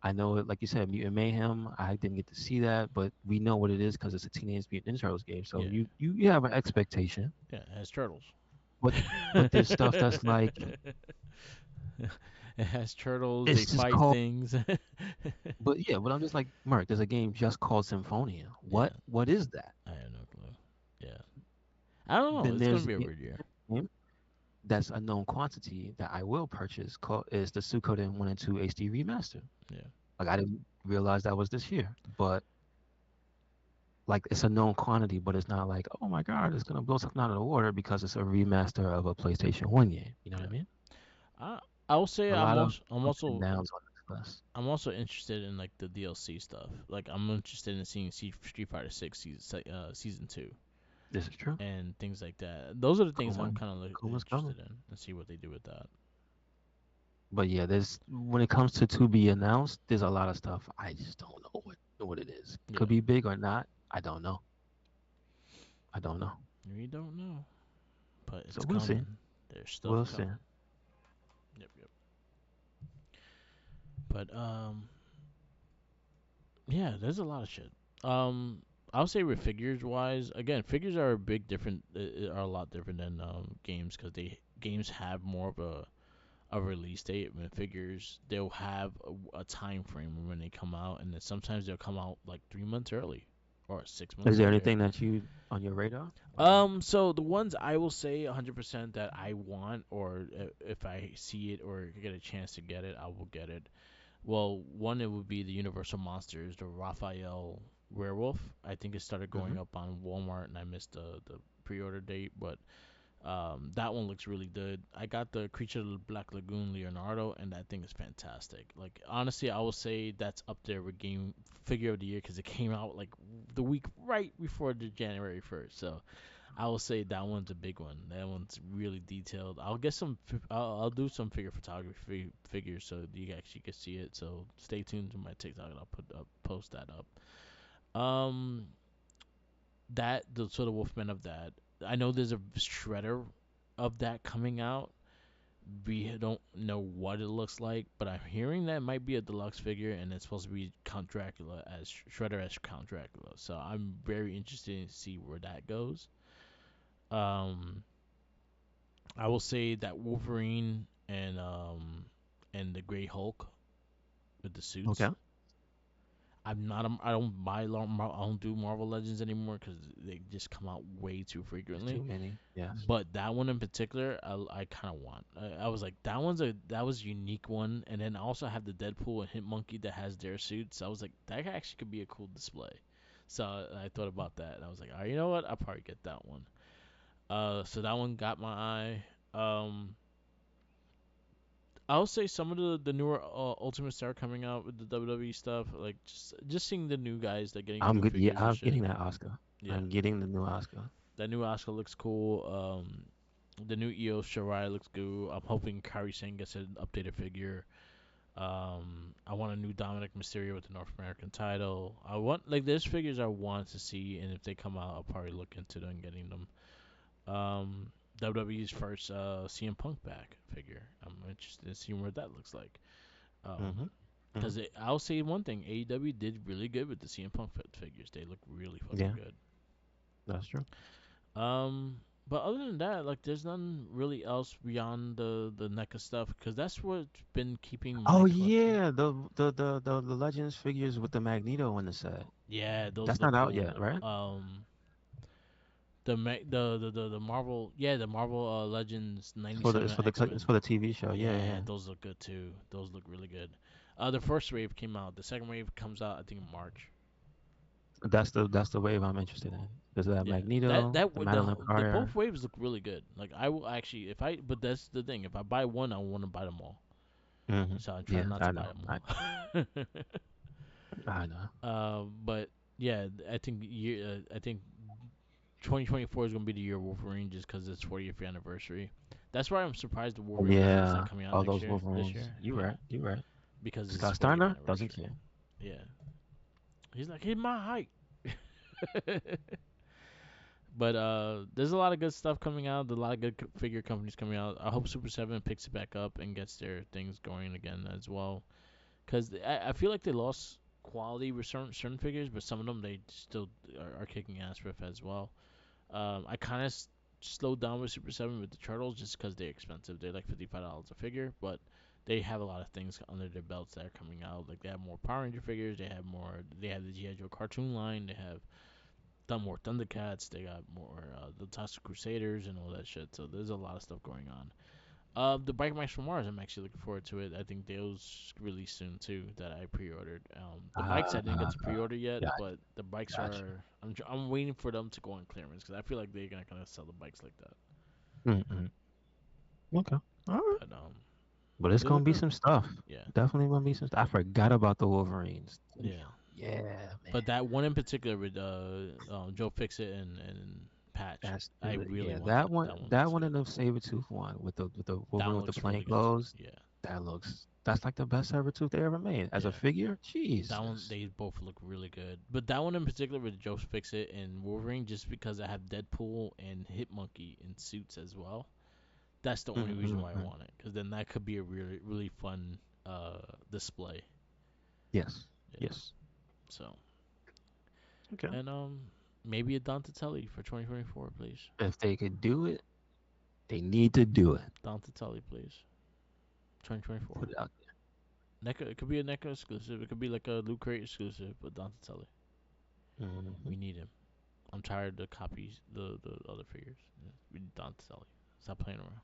I know it, like you said, Mutant Mayhem. I didn't get to see that, but we know what it is because it's a Teenage Mutant Ninja Turtles game. So Yeah. you have an expectation, Yeah. It has turtles. but there's stuff that's like It has turtles. They it's just fight called. things. But yeah, but I'm just like Mark. There's a game just called Symphonia. Yeah. What is that? I have no clue. Yeah. I don't know. Then It's gonna there's be a a weird year. game that's a known quantity that I will purchase. Called is the Suikoden 1 and 2 HD remaster. Yeah. Like I didn't realize that was this year, but like it's a known quantity, but it's not like, oh my god, it's gonna blow something out of the water because it's a remaster of a PlayStation One game. You know what Yeah. I mean? I I will say A I'm lot of also I'm ups and also downs on this list. I'm also interested in like the DLC stuff. Like I'm interested in seeing Street Fighter Six season two This is true. and things like that. Those are the things I'm Kuma, kind of like Kuma's coming. interested in and see what they do with that. But yeah, there's when it comes to be announced, there's a lot of stuff I just don't know what it is. Could Yeah. be big or not. I don't know. I don't know. We don't know, but So it's we'll see. coming. There's stuff We'll see. coming. Yep. Yep. But yeah, there's a lot of shit. I'll say with figures wise, again, figures are a big different, are a lot different than games because they games have more of a release date. When figures, they'll have a time frame when they come out, and then sometimes they'll come out like 3 months early or 6 months Is there earlier. anything that you on your radar? So the ones I will say 100% that I want, or if I see it or get a chance to get it, I will get it. Well, one it would be the Universal Monsters, the Raphael Werewolf. I think it started Mm-hmm. going up on Walmart, and I missed the pre-order date, but that one looks really good. I got the Creature of the Black Lagoon Leonardo, and that thing is fantastic. Like honestly, I will say that's up there with game figure of the year because it came out like the week right before the January 1st. So I will say that one's a big one. That one's really detailed. I'll get some. I'll do some figure photography figures so you actually can see it. So stay tuned to my TikTok and I'll post that up. Um, that the sort of Wolfman of that. I know there's a shredder of that coming out. We don't know what it looks like, but I'm hearing that it might be a deluxe figure, and it's supposed to be Count Dracula as Shredder as Count Dracula. So I'm very interested to see where that goes. Um, I will say that Wolverine and the Gray Hulk with the Okay. suits. I'm not. I don't buy. I don't do Marvel Legends anymore because they just come out way too There's frequently. too many. Yes. But that one in particular, I kind of want. I was like, that was a unique one. And then I also have the Deadpool and Hit Monkey that has their suits. I was like, that actually could be a cool display. So I thought about that, and I was like, all right, you know what? I'll probably get that one. So that one got my eye. I'll say some of the newer Ultimates are coming out with the WWE stuff, like just seeing the new guys that getting I'm new good. Yeah, figures and I'm shit. getting that Oscar. Yeah, I'm getting the new Oscar. that new Oscar looks cool. The new Io Shirai looks good. I'm hoping Kairi Sane gets an updated figure. I want a new Dominic Mysterio with the North American title. I want like there's figures I want to see, and if they come out, I'll probably look into them getting them. WWE's first CM Punk back figure. I'm interested in seeing what that looks like. Mm-hmm. Mm-hmm. Because I'll say one thing, AEW did really good with the CM Punk figures. They look really fucking Yeah, good. that's true. Um, but other than that, like, there's none really else beyond the NECA stuff, because that's what's been keeping my Oh collection. yeah, the Legends figures with the Magneto in the set. Yeah, those That's look not out yet, cool. right? The Marvel, yeah, the Marvel Legends It's for the '97 it's X-Men. for the TV show. Yeah, Yeah, yeah. those look good too. Those look really good. The first wave came out. The second wave comes out, I think, in March. That's the wave I'm interested in. There's that Yeah, that Magneto, that the w- Madeline the Pryor. both waves look really good. Like I will actually, if I, but that's the thing. If I buy one, I want to buy them all. Hmm. So I try Yeah, not to I buy know. them all. I know. But yeah, I think 2024 is gonna be the year of Wolverine just because it's 40th anniversary. That's why I'm surprised the Wolverine movie is not Yeah, coming out all next those year. This Wolverines. year, You yeah, right. You right. because it's Scott 40th Steiner doesn't anniversary. care. Yeah, He's like, he's my height. But there's a lot of good stuff coming out. There's a lot of good figure companies coming out. I hope Super Seven picks it back up and gets their things going again as well. Because I feel like they lost quality with certain figures, but some of them they still are kicking ass with as well. I kind of slowed down with Super Seven with the turtles just because they're expensive. They're like $55 a figure, but they have a lot of things under their belts that are coming out. Like they have more Power Ranger figures. They have more. They have the GI Joe cartoon line. They have done more Thundercats. They got more the Tusk Crusaders and all that shit. So there's a lot of stuff going on. The Bike Max from Mars, I'm actually looking forward to it. I think those release soon too that I pre-ordered. The bikes I didn't get Ah, to pre-order yet, got but the bikes got are. I'm waiting for them to go on clearance because I feel like they're not gonna sell the bikes like that. you. Okay. All right. But But it's they gonna look be good. some stuff. Yeah, Definitely gonna be some stuff. I forgot about the Wolverines. Damn. yeah. Yeah, man. But that one in particular with Joe Fixit and Patch, That's I really yeah. want That that. one. That one That looks one good. and the Sabretooth one with the That Wolverine one with the looks plain really good too. clothes. Yeah, That's like the best Sabretooth they ever made as a yeah. figure. That one, Jesus. they both look really good. But that one in particular with Joe Fixit and Wolverine, just because I have Deadpool and Hitmonkey in suits as well, that's the only reason why I Mm-hmm. want it. Because then that could be a really, really fun display. Yes. Yeah. Yes. So, Okay. and maybe a Donatelli for 2024, please. If they could do it, they need to do it. Donatelli, please. 2024. Put it out NECA, it could be a NECA exclusive. It could be like a Loot Crate exclusive, but Donatelli. there. Hmm. We need him. I'm tired of the copies, the other figures. Yeah, we need Donatelli. Stop playing around.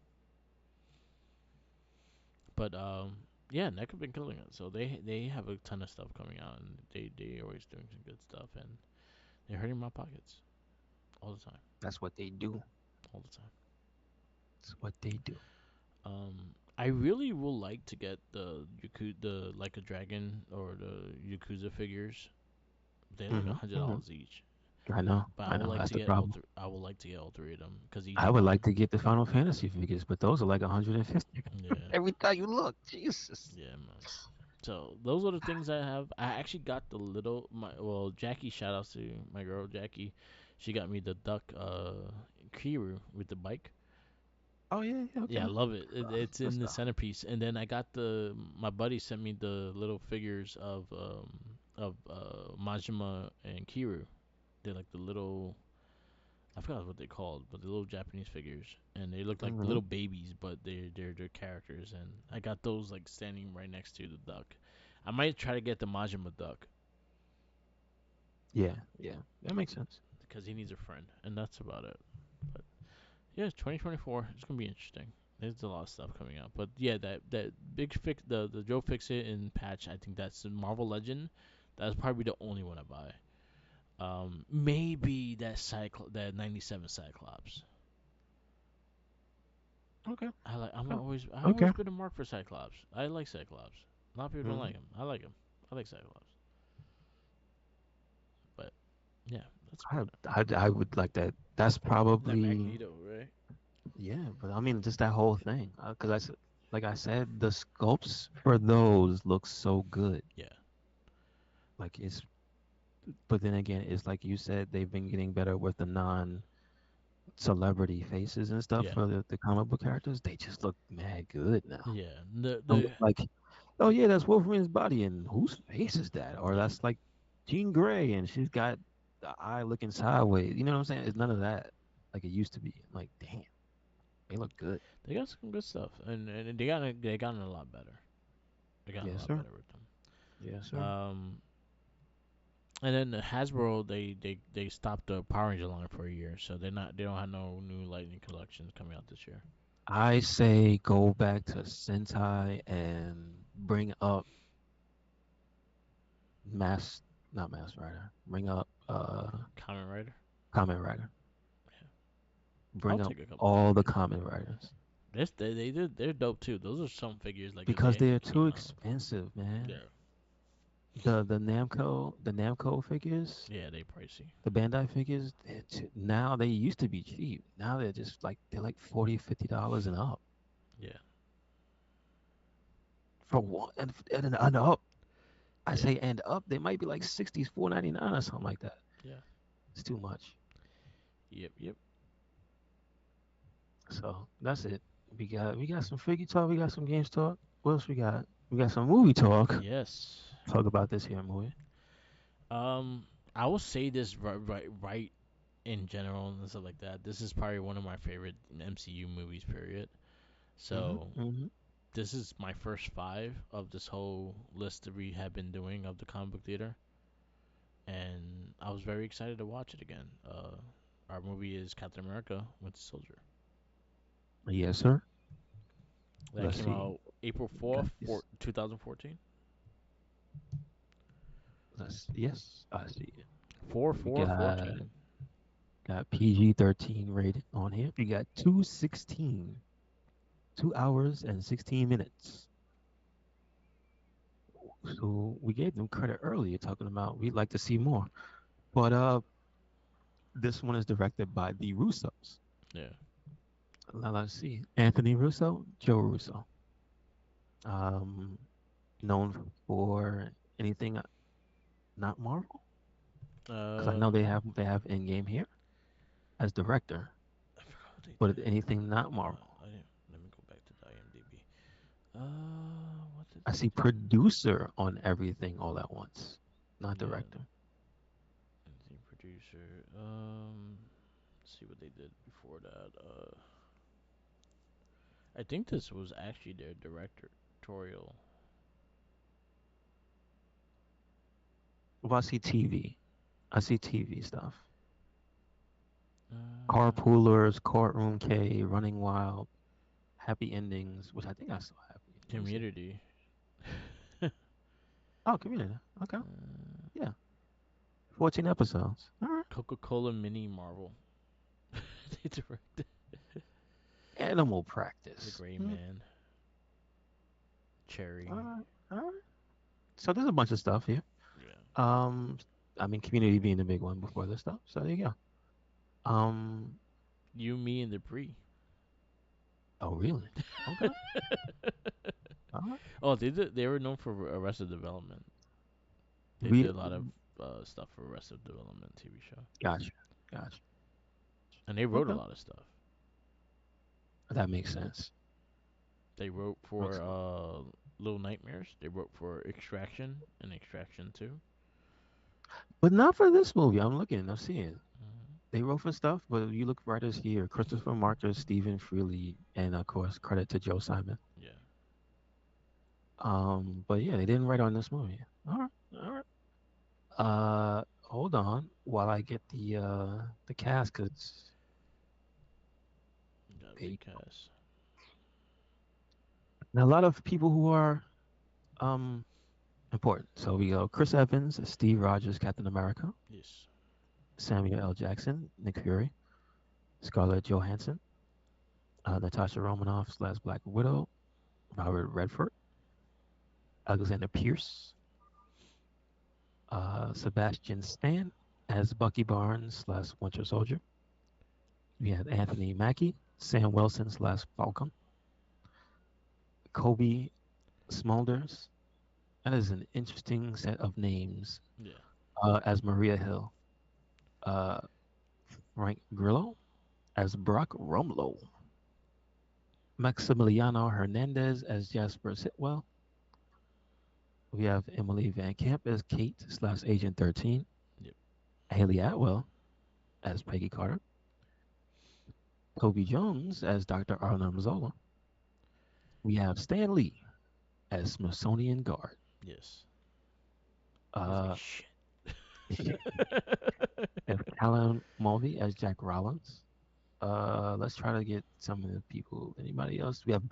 But yeah, NECA been killing it. So they have a ton of stuff coming out, and they always doing some good stuff, and they're hurting my pockets all the time, That's what they do. all the time. That's what they do. I really will like to get the like a dragon or the Yakuza figures. They're like a Hmm. hundred Hmm. dollars each. I know. But I I would know. like That's to the get all problem. I would like to get all three of them because each I would one. like to get the Final Fantasy figures, but those are like 150 Yeah, every time you look. Jesus. yeah, man. So those are the things I have. I actually got the little my well Jackie. Shout outs to my girl Jackie. She got me the duck Kiru with the bike. Oh yeah, yeah, Yeah, I okay. love it. It's Good in the stuff. centerpiece. And then I got the my buddy sent me the little figures of Majima and Kiru. They're like the little I forgot what they called, but the little Japanese figures, and they look like Hmm. little babies, but they're characters. And I got those like standing right next to the duck. I might try to get the Majima duck Yeah, yeah, that makes sense. because he needs a friend, and that's about it. But yeah, it's 2024. It's gonna be interesting. There's a lot of stuff coming out, but yeah, that big fix the Joe Fixit and patch. I think that's the Marvel Legend. That's probably the only one I buy. Maybe that 97 Cyclops. Okay, okay, I okay. always been a mark for Cyclops. I like Cyclops. A lot of people don't Hmm. like him. I like him. I like Cyclops. But yeah, that's I, about it. I would like that. That's Like probably Magneto, right? yeah, but I mean just that whole thing. Cause like I said, the sculpts for those look so good. Yeah, Like it's, but then again, it's like you said, they've been getting better with the non-celebrity faces and stuff yeah, for the comic book characters. They just look mad good now. yeah. The Don't look like, oh yeah, that's Wolverine's body, and whose face is that? Or yeah. that's like Jean Grey, and she's got the eye looking sideways. You know what I'm saying? It's none of that like it used to be. Like, damn, they look good. They got some good stuff, and they gotten a lot better. They gotten a Yes, lot sir. better with Yes, them. sir. And then the Hasbro they stopped the Power Ranger line for a year, so they don't have no new Lightning collections coming out this year. I say go back to Sentai and bring up Mass, not Mass Rider. Bring up Kamen Rider. Kamen Rider. Yeah, I'll Bring up take a couple all the figures. Kamen Riders They're dope too. Those are some figures like if they because they actually are too came out. expensive, man. Yeah, The Namco figures, yeah, they pricey. the Bandai figures, now they used to be cheap. Now they're just like they're like 40, $50 and up Yeah, for one and up. I Yeah. say and up, they might be like 60s, 4.99 or something like that. Yeah. It's too much. Yep. Yep. So that's it. We got some figure talk. We got some games talk. What else we got? We got some movie talk. Yes. Talk about this here movie. Um, I will say this right in general and stuff like that. This is probably one of my favorite MCU movies. Period. Hmm. So Hmm. this is my first five of this whole list that we have been doing of the comic book theater, and I was very excited to watch it again. Our movie is Captain America: Winter Soldier. Yes, sir. That Let's came see. out April Got 4th, this. 2014. Yes, I see it. 4 We 4 got 14. PG-13 rated on here. We got 216, 2 hours and 16 minutes. So we gave them credit earlier, talking about we'd like to see more. But this one is directed by the Russos. Yeah. Now let's see. Anthony Russo, Joe Russo. Um, known for anything not Marvel? Because I know Uh, they have Endgame here as director, I forgot what they but did. anything not Marvel. I didn't. Let me go back to the IMDb. What did I they see do? producer on everything all at once, not Yeah, director. the producer. Let's see what they did before that. I think this was actually their directorial. Well, I see TV. I see TV stuff. Uh, Carpoolers, Courtroom K, Running Wild, Happy Endings, which I think I saw Happy. Let me see. Community. Oh, Community. Okay. uh, Yeah. 14 episodes. All right. Coca-Cola Mini Marvel. They directed Animal The Practice. Gray Man. Cherry. All right. All right. So there's a bunch of stuff here. Yeah. Um, I mean, Community being the big one before this stuff. So there you go. Um, You, Me, and the Bree. oh really? Okay. All right. Oh, they did. They were known for Arrested Development. They did We a lot of stuff for Arrested Development TV show, gotcha. Gotcha. and they wrote a Okay. lot of stuff. That makes sense. They wrote for Looks, Little Nightmares. They wrote for Extraction and Extraction 2. but not for this movie. I'm looking. I'm seeing. Hmm. They wrote for stuff, but you look writers here: Christopher Marcus, Stephen Freely, and of course credit to Joe Simon. Yeah. But yeah, they didn't write on this movie. All right, all right. Hold on while I get the cast, cause Got a they big cast. and a lot of people who are um important. So we go Chris Evans, Steve Rogers, Captain America, Yes. Samuel L. Jackson, Nick Fury, Scarlett Johansson, Natasha Romanoff slash Black Widow, Robert Redford, Alexander Pierce, Sebastian Stan as Bucky Barnes slash Winter Soldier. We have Anthony Mackie, Sam Wilson slash Falcon, Kobe Smulders. That is an interesting set of names. Yeah. As Maria Hill, uh, Frank Grillo as Brock Rumlow, Maximiliano Hernandez as Jasper Sitwell. We have Emily Van Camp as Kate slash Agent 13, Yep. Haley Atwell as Peggy Carter, Toby Jones as Dr. Arnim Zola. We have Stan Lee as Smithsonian Guard. Yes. He's like Uh, shit. we have Callum Mulvey as Jack Rollins. Let's try to get some of the people. Anybody else? We have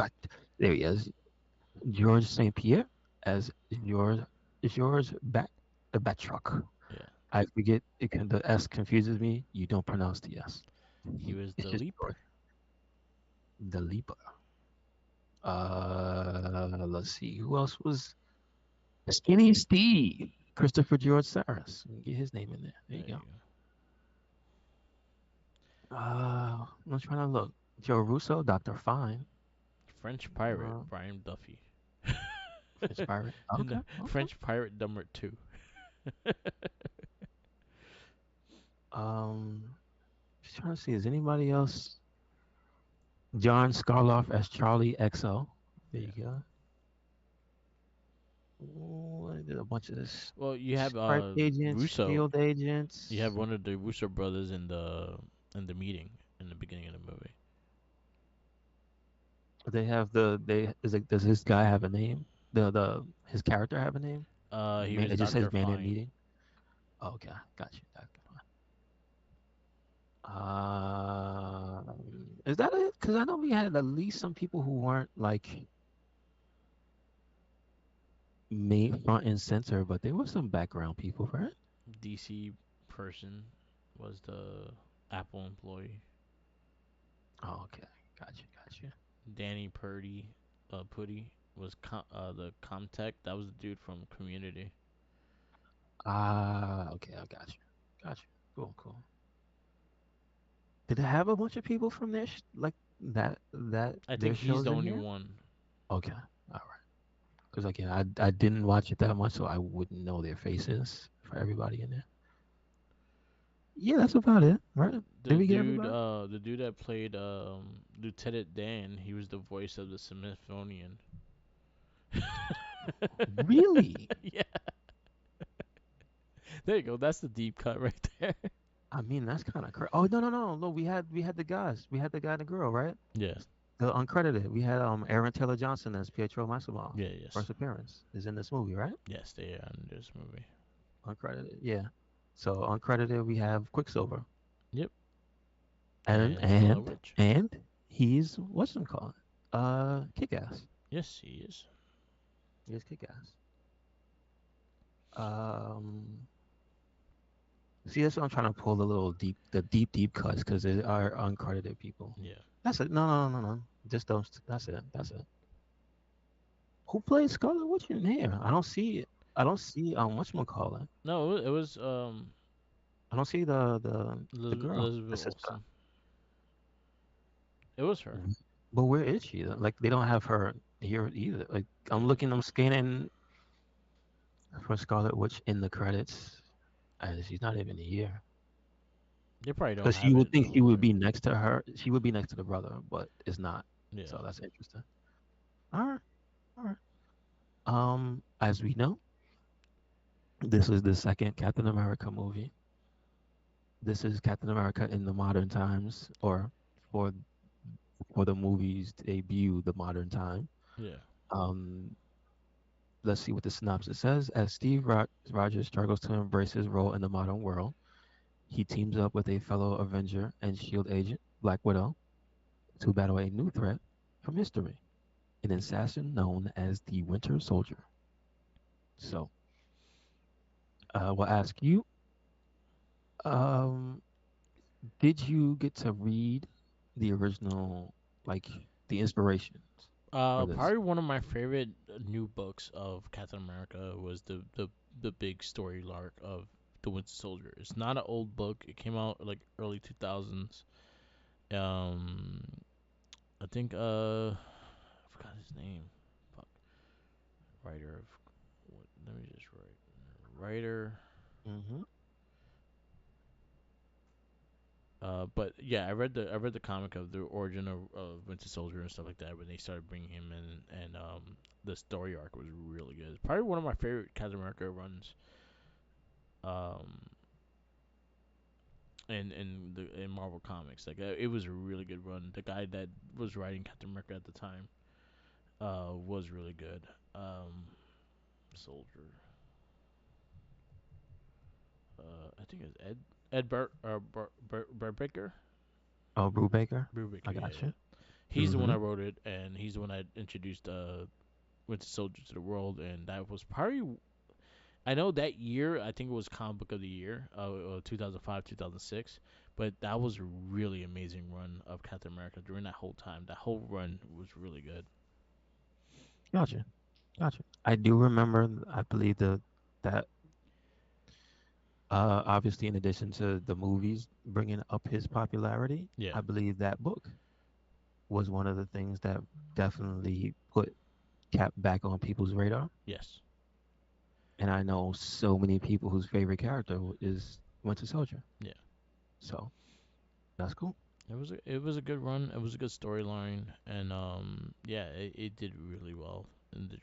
there he is. George St. Pierre as George Batroc. Yeah. I forget the S confuses me. You don't pronounce the S. He was It's the just leaper. George. The Leaper. Let's see. Who else was Skinny Steve? Christopher George Saris. Get his name in there. There There you you go. go. I'm trying to look. Joe Russo, Dr. Fine. French pirate Uh, Brian Duffy. French pirate. Okay, No, okay. French Pirate number 2. Um, just trying to see. Is anybody else? John Scarloff as Charlie XO. There Yeah. you go. Ooh, I did a bunch of this. Well, you have Strike agents, Russo. field You have agents. one of the Russo brothers in the meeting in the beginning of the movie. They have they is it, does this guy have a name? The his character have a name? He Man, was it just says Doctor man in Fine. meeting. Oh, okay, got you. Uh, is that it? Because I know we had at least some people who weren't like main front and center, but there were some background people, right? DC person was the Apple employee. Oh, okay, got you, got you. Danny Purdy was the Comtech. That was the dude from Community. Ah, okay, I got you, got you. Cool, cool. Did it have a bunch of people from their like that I their think he's shows the in only here? one. Okay, all right. Because again, I didn't watch it that much, so I wouldn't know their faces for everybody in there. Yeah, that's about it, right? Did we get everybody? The dude that played Lieutenant Dan, he was the voice of the Smithsonian. Really? Yeah, there you go. That's the deep cut right there. I mean, that's kind of crazy. Oh no. We had the guys. We had the guy and the girl, right? Yeah. The uncredited. We had Aaron Taylor Johnson as Pietro Maximoff. Yeah. Yes. First appearance is in this movie, right? Yes, they are in this movie. Uncredited. Yeah. So uncredited, we have Quicksilver, Yep. and And Scarlet and Witch. and he's what's him called? Kick Ass. Yes, he is. He's Kick Ass. Um, See, that's what I'm trying to pull the deep cuts because they are uncredited people. Yeah. That's it. No. Just don't. That's it. That's it. Who plays Scarlet Witch in here? I don't see it. I don't see whatchamacallit. No, it was I don't see the girl, the Elizabeth sister. Olsen. It was her. Mhm. But where is she? Like they don't have her here either. Like I'm scanning for Scarlet Witch in the credits, and she's not even here. They probably don't Because you have would it think she would over. be next to her. She would be next to the brother, but it's not. Yeah. So that's interesting. All right, all right. As we know, this is the second Captain America movie. This is Captain America in the modern times, or for for the movie's debut, the modern time. Yeah. Um, let's see what the synopsis says. As Rogers struggles to embrace his role in the modern world, he teams up with a fellow Avenger and Shield agent, Black Widow, to battle a new threat from history, an assassin known as the Winter Soldier. So, we'll ask you, um, did you get to read the original, like the inspirations for this? Probably one of my favorite new books of Captain America was the big story arc of the Winter Soldier. It's not an old book. It came out like early 2000s. Um, I think I forgot his name. Fuck. Writer of what? Let me just write. Writer. Mm-hmm. But yeah, I read the comic of the origin of Winter Soldier and stuff like that when they started bringing him in, and the story arc was really good. It's probably one of my favorite Captain America runs. Um, in Marvel Comics, like it was a really good run. The guy that was writing Captain America at the time, was really good. Soldier. I think it's Ed Baker. Oh, Brubaker. Brubaker, I yeah, got yeah. you. He's the one Mm-hmm. I wrote it, and he's the one that introduced Winter Soldier to the world, and that was probably I know that year I think it was comic book of the year, 2005 2006, but that was a really amazing run of Captain America during that whole time. That whole run was really good. Gotcha. Gotcha. I do remember. I believe that obviously in addition to the movies bringing up his popularity, Yeah, I believe that book was one of the things that definitely put Cap back on people's radar, Yes. and I know so many people whose favorite character is Winter Soldier. Yeah. So that's cool. It was a good run. It was a good storyline, and yeah, it did really well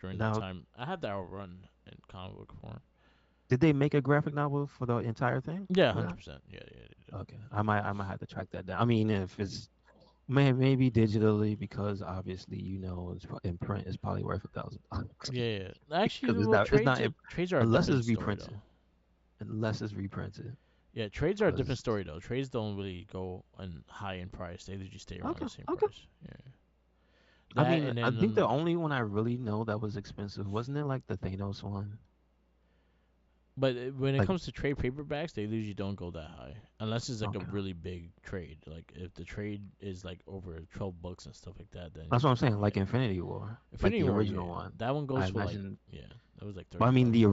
during that Now, time. I had that run in comic book form. did they make a graphic novel for the entire thing? Yeah, For that? 100%. Yeah, yeah, they did. Okay, I might have to track that down. I mean, if it's maybe digitally, because obviously in print it's probably worth $1,000 Yeah, yeah. Actually, because well, it's not trades are a unless different it's story reprinted. though. Unless it's reprinted. Yeah, trades are a different Cause story though. Trades don't really go on high in price. They usually stay around okay, the same okay. price. Yeah. I That mean, and I then think the only one I really know that was expensive wasn't it like the Thanos one? but when it Like comes to trade paperbacks, they usually don't go that high unless it's like a okay, really big trade. Like if the trade is like over $12 and stuff like that, then that's what I'm saying. Like yeah. Infinity War, like Infinity the War, yeah, original one. that one I goes for like imagine, yeah, that was like but I thirty mean bucks.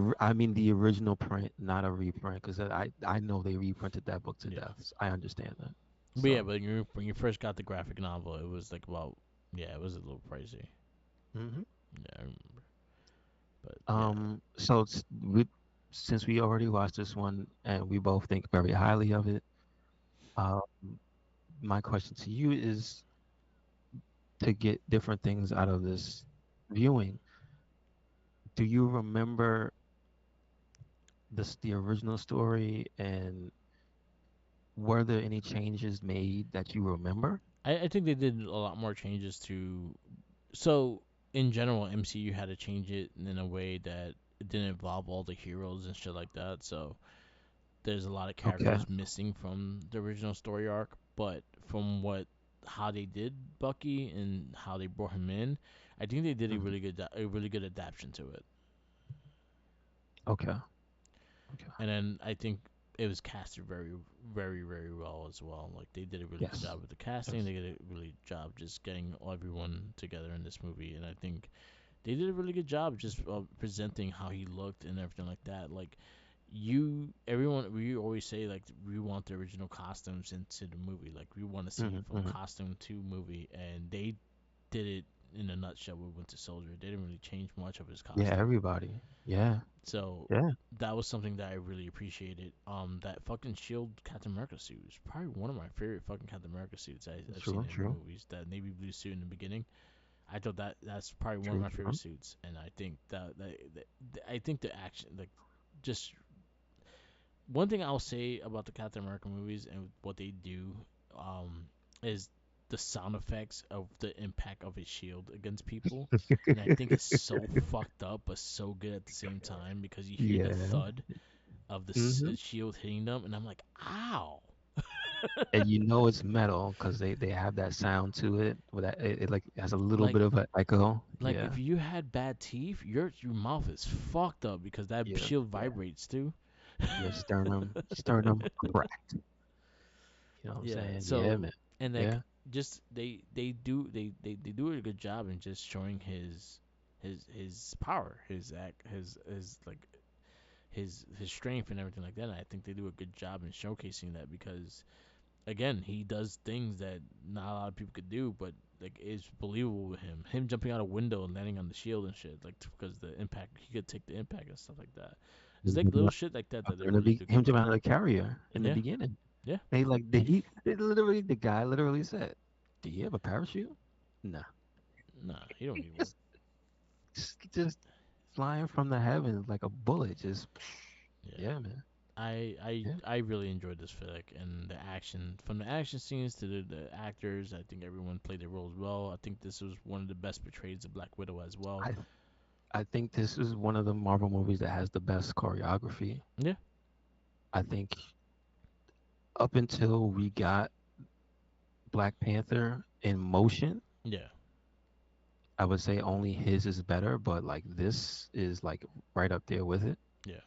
the original print, not a reprint, because I know they reprinted that book to Yeah, death. So I understand that. but yeah, So. but when you first got the graphic novel, it was like about yeah, it was a little pricey. hmm Yeah, I remember. But yeah, So since we already watched this one and we both think very highly of it, um, my question to you is to get different things out of this viewing. Do you remember the original story, and were there any changes made that you remember? I think they did a lot more changes to so in general, MCU had to change it in a way that it didn't involve all the heroes and shit like that. So there's a lot of Okay. characters missing from the original story arc. But from what how they did Bucky and how they brought him in, I think they did hmm a really good adaptation to it. Okay. Okay. And then I think it was casted very well as well. Like they did a really good Yes. job with the casting. Yes. They did a really good job just getting everyone together in this movie, and I think they did a really good job just presenting how he looked and everything like that. Like everyone, we always say like we want the original costumes into the movie. Like we want to see hmm from hmm costume to movie, and they did it in a nutshell with Winter Soldier. They didn't really change much of his Yeah. costume, Everybody. Yeah. so Yeah. that was something that I really appreciated. That fucking Shield Captain America suit was probably one of my favorite fucking Captain America suits I've seen True. in the True. movies. That navy blue suit in the beginning, I thought that's probably one of True. my favorite True. suits, and I think I think the action, like, just one thing I'll say about the Captain America movies and what they do, um, is the sound effects of the impact of his shield against people, and I think it's so fucked up but so good at the same time because you hear the Yeah. thud of the hmm shield hitting them, and I'm like, ow. And it's metal because they have that sound to it. With that, it like has a little like bit of an echo. like Yeah. if you had bad teeth, your mouth is fucked up because that Yeah. shield Yeah. vibrates too. Your sternum cracked. You know what I'm Yeah. saying? Yeah, So man. and like Yeah. just they do a good job in just showing his power, his like his strength and everything like that. And I think they do a good job in showcasing that because again, he does things that not a lot of people could do, but like it's believable with him. Him jumping out a window and landing on the shield and shit, like because the impact he could take the impact and stuff like that. It's like little shit like that that they really do Him good jumping with. out of the carrier in the Yeah, beginning. yeah. The guy literally said, "Do you have a parachute?" Nah. Nah, he don't need one. Just flying from the heavens like a bullet. Just Yeah. yeah, man. Yeah. I really enjoyed this flick and the action from the action scenes to the actors. I think everyone played their roles well. I think this was one of the best portrayals of Black Widow as well. I I think this is one of the Marvel movies that has the best choreography. Yeah, I think up until we got Black Panther in motion, yeah, I would say only his is better, but like this is like right up there with it. yeah,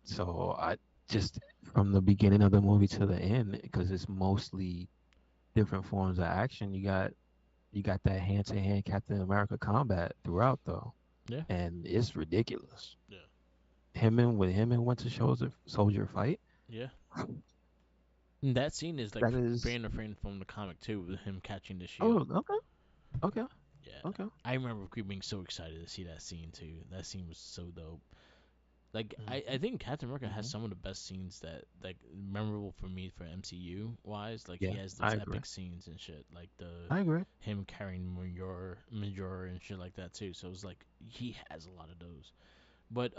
So I just from the beginning of the movie to the end, because it's mostly different forms of action. You got that hand to hand Captain America combat throughout though, yeah, and it's ridiculous. yeah, Him and Winter Soldier fight. yeah. And that scene is like That is frame to frame from the comic too, with him catching the shield. oh okay okay Yeah, Okay. I remember being so excited to see that scene too. That scene was so dope. Like I Hmm. think Captain America has Hmm. some of the best scenes that like memorable for me for MCU wise. Like he Yeah, has I those agree. epic scenes and shit. Like the I agree. him carrying Major and shit like that too. So it's like he has a lot of those. But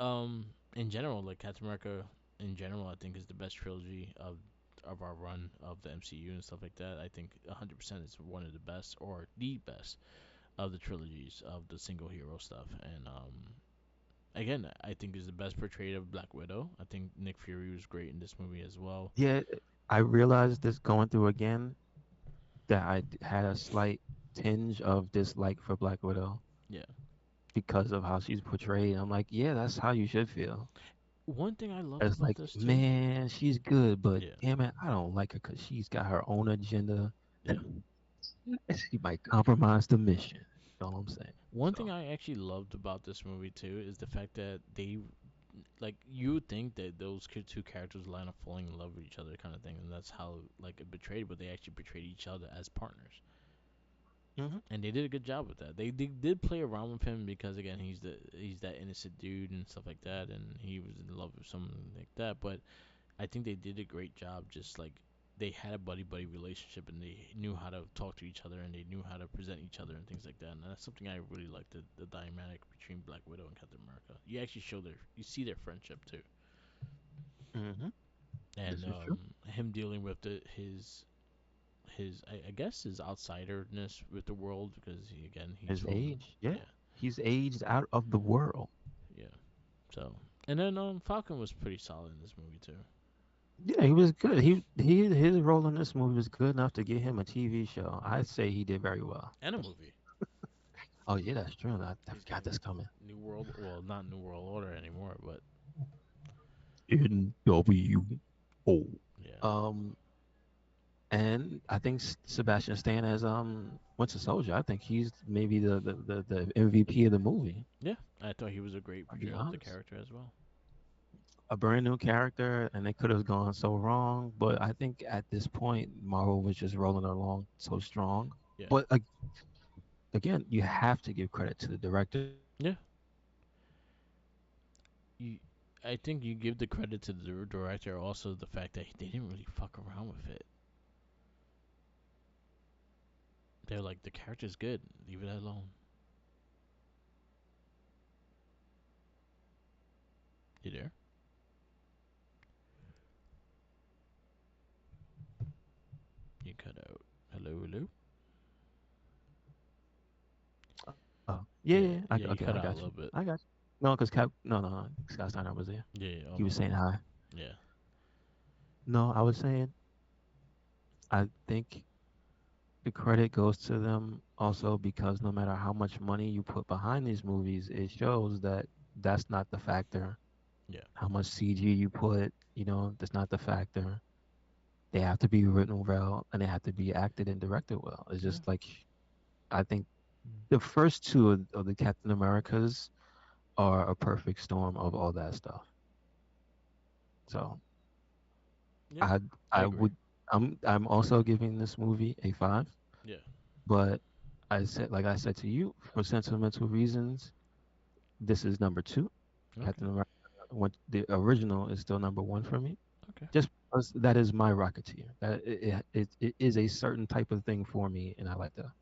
in general, like Captain America in general, I think is the best trilogy of our run of the MCU and stuff like that. I think 100% is one of the best or the best of the trilogies of the single hero stuff. And again, I think is the best portrayal of Black Widow. I think Nick Fury was great in this movie as well. Yeah, I realized this going through again that had a slight tinge of dislike for Black Widow Yeah. because of how she's portrayed. I'm like, yeah, that's how you should feel. One thing I loved It's about like, this too. man, she's good, but Yeah. damn it, I don't like her because she's got her own agenda Yeah. and she might compromise the mission. You know what I'm saying? One thing So, I actually loved about this movie too is the fact that they like you would think that those two characters line up falling in love with each other kind of thing, and that's how like it betrayed, but they actually betrayed each other as partners, hmm. and they did a good job with that. They did play around with him because again he's that innocent dude and stuff like that, and he was in love with someone like that. But I think they did a great job, just like they had a buddy relationship, and they knew how to talk to each other, and they knew how to present each other and things like that. And that's something I really liked the dynamic between Black Widow and Captain America. You actually you see their friendship too, Hmm. and This is true. him dealing with his I guess his outsiderness with the world because he's His from age, yeah, yeah he's aged out of the world. yeah so and then Falcon was pretty solid in this movie too. Yeah, he was good. He his role in this movie was good enough to get him a TV show. I'd say he did very well. And a movie. Oh yeah, that's true. I He's forgot getting this coming. New World, well, not New World Order anymore, but NWO. yeah. Um, and I think Sebastian Stan as Winter Soldier. I think he's maybe the MVP of the movie. Yeah, I thought he was a great I'll be portrayal of the honest. character as well. A brand new character, and it could have gone so wrong. But I think at this point, Marvel was just rolling along so strong. Yeah. But again, you have to give credit to the director. Yeah. You, I think you give the credit to the director also the fact that they didn't really fuck around with it. They're like, the character's good, leave it alone. You there? You cut out. Hello, hello? Yeah, Yeah, yeah. yeah, you Okay, cut I out a got you. little bit. I got you. No, because no, Scott Steiner was there. Yeah, yeah, oh, He my was saying fault. hi. Yeah. No, I was saying I think the credit goes to them also because no matter how much money you put behind these movies, it shows that that's not the factor. Yeah. How much CG you put, that's not the factor. They have to be written well and they have to be acted and directed well. It's Yeah. just like I think the first two of the Captain Americas are a perfect storm of all that stuff. So Yeah. I I I agree. would I'm also giving this movie a 5, Yeah. but I said to you, for sentimental reasons, this is number 2. Okay. Captain America, the original is still number 1 for me. Okay. Just because that is my Rocketeer. That it is a certain type of thing for me, and I like that.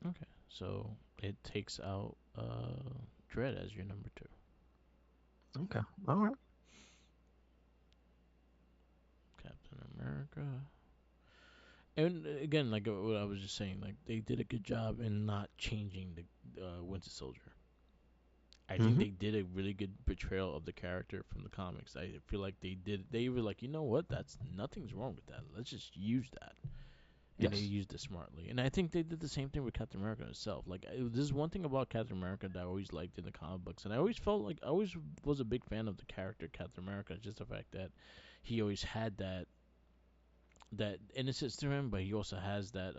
Okay. So it takes out Dread as your number two. Okay, all right. Captain America. And again, like what I was just saying, like they did a good job in not changing the Winter Soldier. I think Mm-hmm. they did a really good portrayal of the character from the comics. I feel like they did. They were like, you know what? That's nothing's wrong with that. Let's just use that, and they Yes. used it smartly. And I think they did the same thing with Captain America itself. Like, this is one thing about Captain America that I always liked in the comic books, and I always felt like I always was a big fan of the character Captain America. Just the fact that he always had that innocence to him, but he also has that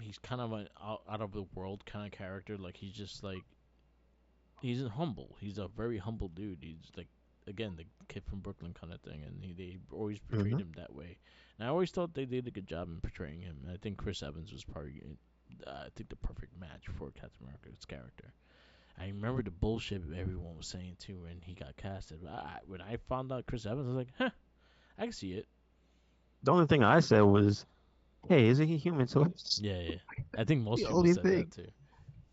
he's kind of an out of the world kind of character. Like he's just like he's humble. He's a very humble dude. He's like again the kid from Brooklyn kind of thing, and they always portrayed Hmm. him that way. And I always thought they did a good job in portraying him. And I think Chris Evans was probably, I think, the perfect match for Captain America's character. I remember the bullshit everyone was saying too when he got casted. When I found out Chris Evans, I was like, huh, I can see it. The only thing I said was, "Hey, isn't he human?" So that's Yeah, yeah. I think most the people only said that thing. too.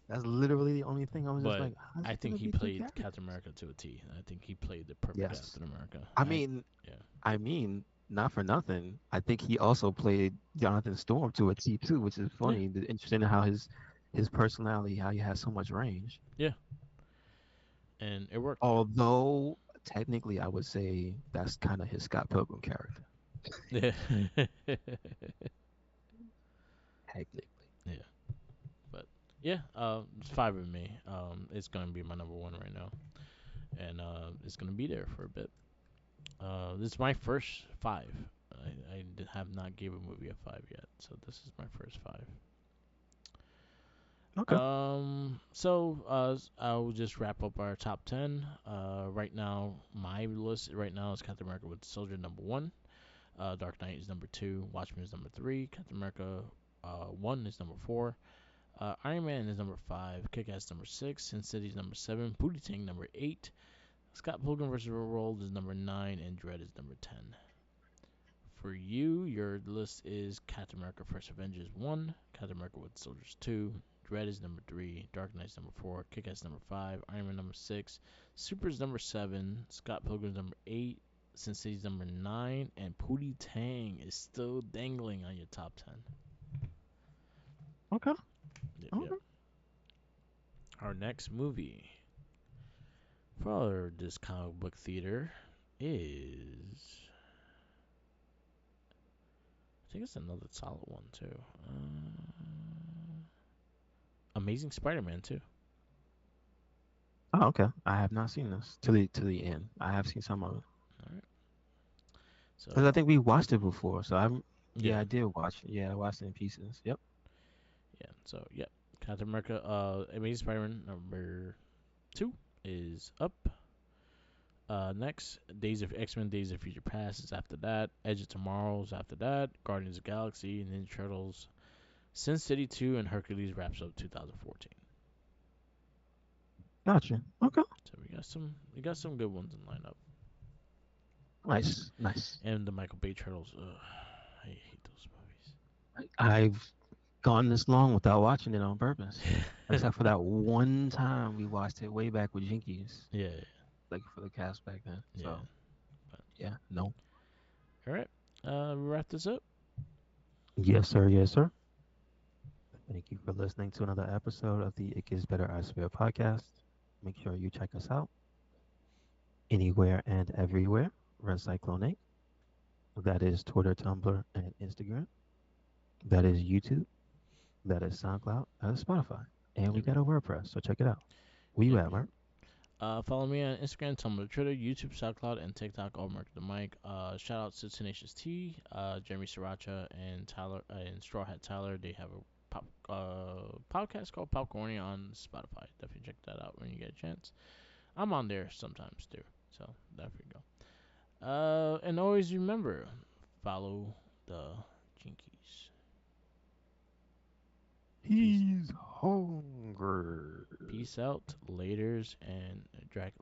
That's literally the only thing. I was just But like, "How's I he think gonna he be two played Captain characters?" America to a T. I think he played the perfect Yes. Captain America. I mean, Yeah, I mean, not for nothing. I think he also played Jonathan Storm to a T too, which is yeah, funny. Interesting how his personality, how he has so much range. yeah, and it worked. Although technically, I would say that's kind of his Scott Pilgrim character. Yeah, Technically. yeah. But yeah, it's five with me. It's gonna be my number one right now, and it's gonna be there for a bit. This is my first five. Have not gave a movie a five yet, so this is my first five. Okay. I'll just wrap up our top 10. Right now, my list right now is Captain America with Soldier number one. Dark Knight is number two. Watchmen is number three. Captain America 1 is number four. Iron Man is number five. Kick Ass number six. Sin City is number seven. Booty Tang number eight. Scott Pilgrim vs. the World is number nine. And Dread is number 10. For you, your list is Captain America First Avengers 1, Captain America with Soldiers 2, Dread is number 3, Dark Knight is number 4, Kick Ass number 5, Iron Man number 6, Super is number 7, Scott Pilgrim's number 8, Sin City's number 9, and Pootie Tang is still dangling on your top 10. Okay. Yep, yep. Okay. Our next movie for this comic book theater is. I think it's another solid one, too. Amazing Spider Man, too. Oh, okay. I have not seen this to the end. I have seen some of it All right. because I So, think we watched it before. So I'm yeah, yeah, I did watch it. Yeah, I watched it in pieces. Yep. yeah. So, yeah. Captain America, Amazing Spider-Man number two is up. Next, Days of X-Men, Days of Future Past is after that. Edge of Tomorrow is after that. Guardians of the Galaxy, Ninja Turtles, Sin City 2, and Hercules wraps up 2014. Gotcha. Okay. So we got some good ones in lineup. Nice. Nice. And the Michael Bay Turtles, ugh, I hate those I've gone this long without watching it on purpose, movies. except for that one time we watched it way back with Jinkies, Yeah, like for the cast back then. yeah. So But, yeah, no. all right, we wrap this up. Yes, sir. Yes, sir. Thank you for listening to another episode of the It Gets Better I Swear podcast. Make sure you check us out anywhere and everywhere. Red Cyclone 8. That is Twitter, Tumblr, and Instagram. That is YouTube. That is SoundCloud. That is Spotify. And we Yep, got a WordPress, so check it out. Where you yep, at, yep. Mark? Follow me on Instagram, Tumblr, Twitter, YouTube, SoundCloud, and TikTok. All Mark the Mic. Shout out to Tenacious T, Jeremy Sriracha, and Tyler and Straw Hat Tyler. They have a podcast called Popcorny on Spotify. Definitely check that out when you get a chance. I'm on there sometimes too, so there we go. And always remember, follow the Jinkies. Peace, He's hungry. peace out, laters, and Dracula.